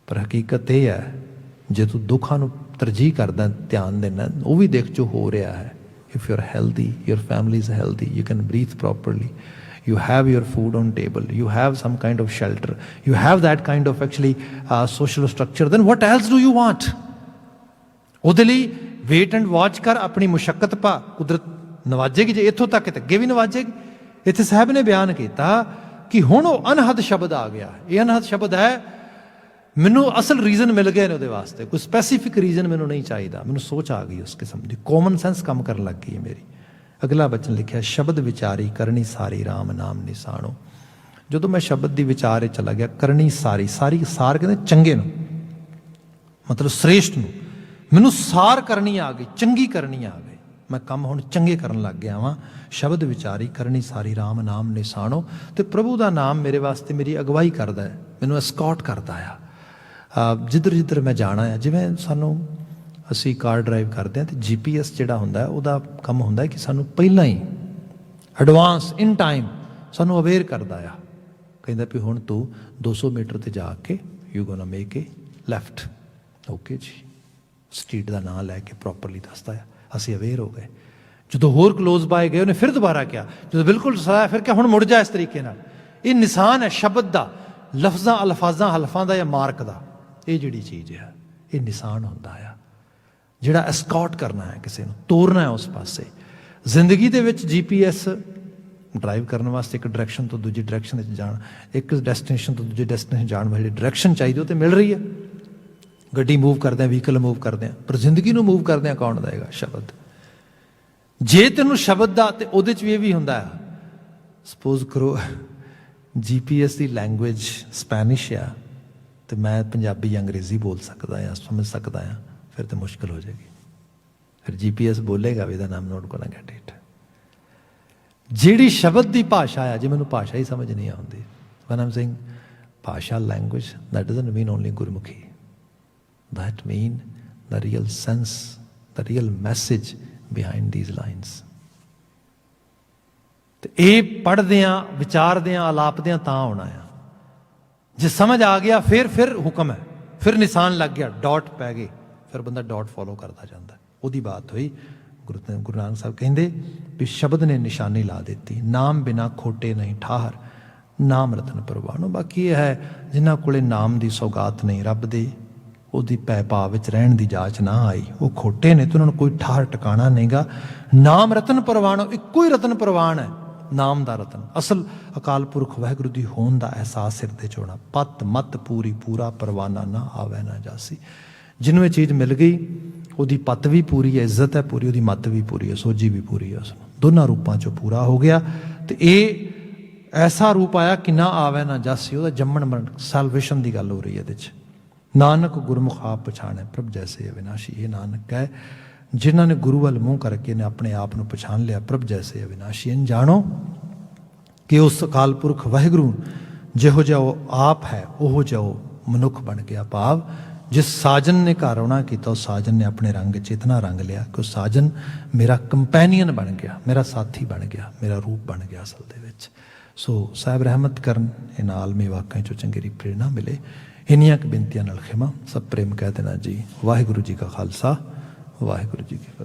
ਪਰ ਹਕੀਕਤ ਇਹ ਹੈ, ਜੇ ਤੂੰ ਦੁੱਖਾਂ ਨੂੰ ਤਰਜੀਹ ਕਰਦਾ, ਧਿਆਨ ਦੇਣਾ, ਉਹ ਵੀ ਦੇਖ ਜੋ ਹੋ ਰਿਹਾ ਹੈ। If you're healthy, your family is healthy, you can breathe properly, you have your food on table, you have some kind of shelter, you have that kind of actually social structure, then what else do you want? ਉਹਦੇ ਲਈ wait and watch ਕਰ, ਆਪਣੀ ਮੁਸ਼ੱਕਤ ਪਾ, ਕੁਦਰਤ ਨਵਾਜੇਗੀ। ਜੇ ਇੱਥੋਂ ਤੱਕ ਤੇ ਅੱਗੇ ਵੀ ਨਵਾਜੇਗੀ। ਇੱਥੇ ਸਾਹਿਬ ਨੇ ਬਿਆਨ ਕੀਤਾ ਕਿ ਹੁਣ ਉਹ ਅਨਹਦ ਸ਼ਬਦ ਆ ਗਿਆ। ਇਹ ਅਨਹਦ ਸ਼ਬਦ ਹੈ, ਮੈਨੂੰ ਅਸਲ ਰੀਜ਼ਨ ਮਿਲ ਗਏ ਨੇ ਉਹਦੇ ਵਾਸਤੇ, ਕੋਈ ਸਪੈਸੀਫਿਕ ਰੀਜ਼ਨ ਮੈਨੂੰ ਨਹੀਂ ਚਾਹੀਦਾ। ਮੈਨੂੰ ਸੋਚ ਆ ਗਈ ਉਸ ਕਿਸਮ ਦੀ, ਕਾਮਨ ਸੈਂਸ ਕੰਮ ਕਰਨ ਲੱਗ ਗਈ ਹੈ ਮੇਰੀ। ਅਗਲਾ ਬਚਨ ਲਿਖਿਆ, ਸ਼ਬਦ ਵਿਚਾਰੀ ਕਰਨੀ ਸਾਰੀ ਰਾਮ ਨਾਮ ਨਿਸ਼ਾਨੋ। ਜਦੋਂ ਮੈਂ ਸ਼ਬਦ ਦੀ ਵਿਚਾਰ 'ਚ ਚਲਾ ਗਿਆ, ਕਰਨੀ ਸਾਰੀ ਸਾਰ ਕਹਿੰਦੇ ਚੰਗੇ ਨੂੰ, ਮਤਲਬ ਸ੍ਰੇਸ਼ਟ ਨੂੰ, ਮੈਨੂੰ ਸਾਰ ਕਰਨੀ ਆ ਗਈ, ਚੰਗੀ ਕਰਨੀ ਆ ਗਈ। ਮੈਂ ਕੰਮ ਹੁਣ ਚੰਗੇ ਕਰਨ ਲੱਗ ਗਿਆ ਵਾਂ। ਸ਼ਬਦ ਵਿਚਾਰੀ ਕਰਨੀ ਸਾਰੀ ਰਾਮ ਨਾਮ ਨਿਸ਼ਾਨੋ। ਤੇ ਪ੍ਰਭੂ ਦਾ ਨਾਮ ਮੇਰੇ ਵਾਸਤੇ ਮੇਰੀ ਅਗਵਾਈ ਕਰਦਾ ਹੈ, ਮੈਨੂੰ ਐਸਕੌਟ ਕਰਦਾ ਆ ਜਿੱਧਰ ਮੈਂ ਜਾਣਾ ਆ। ਜਿਵੇਂ ਅਸੀਂ ਕਾਰ ਡਰਾਈਵ ਕਰਦੇ ਹਾਂ ਤੇ GPS ਜਿਹੜਾ ਹੁੰਦਾ ਉਹਦਾ ਕੰਮ ਹੁੰਦਾ ਕਿ ਸਾਨੂੰ ਪਹਿਲਾਂ ਹੀ ਐਡਵਾਂਸ ਇਨ ਟਾਈਮ ਸਾਨੂੰ ਅਵੇਅਰ ਕਰਦਾ ਆ। ਕਹਿੰਦਾ ਵੀ ਹੁਣ ਤੂੰ 200 ਮੀਟਰ ਤੇ ਜਾ ਕੇ you gonna make a left. Okay ਜੀ, ਸਟਰੀਟ ਦਾ ਨਾਂ ਲੈ ਕੇ ਪ੍ਰੋਪਰਲੀ ਦੱਸਦਾ ਆ। ਅਸੀਂ ਅਵੇਅਰ ਹੋ ਗਏ। ਜਦੋਂ ਹੋਰ ਕਲੋਜ਼ ਬਾਏ ਗਏ, ਉਹਨੇ ਫਿਰ ਦੁਬਾਰਾ ਕਿਹਾ। ਜਦੋਂ ਬਿਲਕੁਲ ਸਰਾਇਆ, ਫਿਰ ਕਿਹਾ ਹੁਣ ਮੁੜ ਜਾ। ਇਸ ਤਰੀਕੇ ਨਾਲ ਇਹ ਨਿਸ਼ਾਨ ਹੈ ਸ਼ਬਦ ਦਾ, ਲਫ਼ਜ਼ਾਂ ਅਲਫਾਜ਼ਾਂ ਹਲਫਾਂ ਦਾ ਜਾਂ ਮਾਰਕ ਦਾ। ਇਹ ਜਿਹੜੀ ਚੀਜ਼ ਹੈ, ਇਹ ਨਿਸ਼ਾਨ ਹੁੰਦਾ ਆ ਜਿਹੜਾ ਐਸਕੌਟ ਕਰਨਾ ਹੈ, ਕਿਸੇ ਨੂੰ ਤੋਰਨਾ ਹੈ ਉਸ ਪਾਸੇ। ਜ਼ਿੰਦਗੀ ਦੇ ਵਿੱਚ GPS ਡਰਾਈਵ ਕਰਨ ਵਾਸਤੇ ਇੱਕ ਡਾਇਰੈਕਸ਼ਨ ਤੋਂ ਦੂਜੀ ਡਾਇਰੈਕਸ਼ਨ ਵਿੱਚ ਜਾਣ, ਇੱਕ ਡੈਸਟੀਨੇਸ਼ਨ ਤੋਂ ਦੂਜੀ ਡੈਸਟੀਨੇਸ਼ਨ ਜਾਣ ਵਾਲੀ ਡਾਇਰੈਕਸ਼ਨ ਚਾਹੀਦੀ, ਉਹ ਤਾਂ ਮਿਲ ਰਹੀ ਹੈ। ਗੱਡੀ ਮੂਵ ਕਰਦੇ ਹਾਂ, ਵਹੀਕਲ ਮੂਵ ਕਰਦੇ ਹਾਂ, ਪਰ ਜ਼ਿੰਦਗੀ ਨੂੰ ਮੂਵ ਕਰਦੇ ਹਾਂ ਕੌਣ ਦੇਗਾ? ਸ਼ਬਦ। ਜੇ ਤੈਨੂੰ ਸ਼ਬਦ ਦਾ, ਤੇ ਉਹਦੇ 'ਚ ਵੀ ਇਹ ਵੀ ਹੁੰਦਾ ਆ, ਸਪੋਜ਼ ਕਰੋ GPS ਦੀ ਲੈਂਗੁਏਜ ਸਪੈਨਿਸ਼ ਆ ਤੇ ਮੈਂ ਪੰਜਾਬੀ ਜਾਂ ਅੰਗਰੇਜ਼ੀ ਬੋਲ ਸਕਦਾ ਆ, ਸਮਝ ਸਕਦਾ ਆ, ਫਿਰ ਤਾਂ ਮੁਸ਼ਕਿਲ ਹੋ ਜਾਏਗੀ। ਫਿਰ GPS ਬੋਲੇਗਾ ਵੀ ਇਹਦਾ ਨਾਮ ਨੋਟ ਗੋਣਾ ਗੈਟ ਇਟ। ਜਿਹੜੀ ਸ਼ਬਦ ਦੀ ਭਾਸ਼ਾ ਆ, ਜੇ ਮੈਨੂੰ ਭਾਸ਼ਾ ਹੀ ਸਮਝ ਨਹੀਂ ਆਉਂਦੀ, when I'm saying ਭਾਸ਼ਾ, language, that doesn't mean only Gurmukhi, that mean the real sense, the real message behind these lines। ਤੇ ਇਹ ਪੜ੍ਹਦਿਆਂ, ਵਿਚਾਰਦਿਆਂ, ਅਲਾਪਦਿਆਂ ਤਾਂ ਆਉਣਾ ਆ। ਜੇ ਸਮਝ ਆ ਗਿਆ ਫਿਰ ਹੁਕਮ ਹੈ, ਫਿਰ ਨਿਸ਼ਾਨ ਲੱਗ ਗਿਆ, ਡਾਟ ਪੈ ਗਏ, ਫਿਰ ਬੰਦਾ ਡਾਟ ਫੋਲੋ ਕਰਦਾ ਜਾਂਦਾ। ਉਹਦੀ ਬਾਤ ਹੋਈ। ਗੁਰੂ ਨਾਨਕ ਸਾਹਿਬ ਕਹਿੰਦੇ ਵੀ ਸ਼ਬਦ ਨੇ ਨਿਸ਼ਾਨੀ ਲਾ ਦਿੱਤੀ, ਨਾਮ ਬਿਨਾ ਖੋਟੇ ਨਹੀਂ ਠਾਹਰ, ਨਾਮ ਰਤਨ ਪ੍ਰਵਾਨੋ। ਬਾਕੀ ਇਹ ਹੈ ਜਿਨ੍ਹਾਂ ਕੋਲੇ ਨਾਮ ਦੀ ਸੌਗਾਤ ਨਹੀਂ, ਰੱਬ ਦੇ ਉਹਦੀ ਪੈ ਭਾਵ ਵਿੱਚ ਰਹਿਣ ਦੀ ਜਾਚ ਨਾ ਆਈ, ਉਹ ਖੋਟੇ ਨੇ ਤੇ ਉਹਨਾਂ ਨੂੰ ਕੋਈ ਠਾਹਰ ਟਿਕਾਣਾ ਨਹੀਂਗਾ। ਨਾਮ ਰਤਨ ਪ੍ਰਵਾਨੋ, ਇੱਕੋ ਹੀ ਰਤਨ ਪ੍ਰਵਾਨ ਹੈ, ਨਾਮ ਦਾ ਰਤਨ। ਅਸਲ ਅਕਾਲ ਪੁਰਖ ਵਾਹਿਗੁਰੂ ਦੀ ਹੋਣ ਦਾ ਅਹਿਸਾਸ ਸਿਰ ਤੇ ਚੋਣਾ। ਪਤ ਮਤ ਪੂਰੀ ਪੂਰਾ ਪਰਵਾਨਾ ਨਾ ਆਵੇ ਨਾ ਜਾਸੀ। ਜਿਹਨੂੰ ਇਹ ਚੀਜ਼ ਮਿਲ ਗਈ ਉਹਦੀ ਪੱਤ ਵੀ ਪੂਰੀ ਹੈ, ਇੱਜ਼ਤ ਹੈ ਪੂਰੀ, ਉਹਦੀ ਮੱਤ ਵੀ ਪੂਰੀ ਹੈ, ਸੋਝੀ ਵੀ ਪੂਰੀ ਹੈ, ਉਸਨੂੰ ਦੋਨਾਂ ਰੂਪਾਂ 'ਚੋਂ ਪੂਰਾ ਹੋ ਗਿਆ। ਤੇ ਇਹ ਐਸਾ ਰੂਪ ਆਇਆ ਕਿ ਨਾ ਆਵੇ ਨਾ ਜਾਸੀ, ਉਹਦਾ ਜੰਮਣ ਮਰਨ ਸੈਲਵੇਸ਼ਨ ਦੀ ਗੱਲ ਹੋ ਰਹੀ ਹੈ ਇਹਦੇ 'ਚ। ਨਾਨਕ ਗੁਰਮੁਖ ਆਪ ਪਛਾਣੈ ਪ੍ਰਭ ਜੈਸੇ ਅਵਿਨਾਸ਼ੀ। ਇਹ ਨਾਨਕ ਹੈ ਜਿਨ੍ਹਾਂ ਨੇ ਗੁਰੂ ਵੱਲ ਮੂੰਹ ਕਰਕੇ ਨੇ ਆਪਣੇ ਆਪ ਨੂੰ ਪਛਾਣ ਲਿਆ ਪ੍ਰਭ ਜੈਸੇ ਅਵਿਨਾਸ਼ੀ। ਇਹਨ ਜਾਣੋ ਕਿ ਉਸ ਅਕਾਲ ਪੁਰਖ ਵਾਹਿਗੁਰੂ ਜਿਹੋ ਜਿਹਾ ਉਹ ਆਪ ਹੈ ਉਹੋ ਜਿਹਾ ਉਹ ਮਨੁੱਖ ਬਣ ਗਿਆ। ਭਾਵ ਜਿਸ ਸਾਜਨ ਨੇ ਘਰ ਆਉਣਾ ਕੀਤਾ, ਉਸ ਸਾਜਨ ਨੇ ਆਪਣੇ ਰੰਗ 'ਚ ਇਤਨਾ ਰੰਗ ਲਿਆ ਕਿ ਉਹ ਸਾਜਨ ਮੇਰਾ ਕੰਪੈਨੀਅਨ ਬਣ ਗਿਆ, ਮੇਰਾ ਸਾਥੀ ਬਣ ਗਿਆ, ਮੇਰਾ ਰੂਪ ਬਣ ਗਿਆ ਅਸਲ ਦੇ ਵਿੱਚ। ਸੋ ਸਾਹਿਬ ਰਹਿਮਤ ਕਰਨ, ਇਹਨਾਂ ਆਲਮੀ ਵਾਕਿਆਂ 'ਚੋਂ ਚੰਗੇਰੀ ਪ੍ਰੇਰਨਾ ਮਿਲੇ। ਇੰਨੀਆਂ ਕੁ ਬੇਨਤੀਆਂ ਨਾਲ ਖਿਮਾ, ਸਭ ਪ੍ਰੇਮ ਕਹਿ ਦੇਣਾ ਜੀ। ਵਾਹਿਗੁਰੂ ਜੀ ਕਾ ਖਾਲਸਾ, ਵਾਹਿਗੁਰੂ ਜੀ ਕੀ ਫਤਿਹ।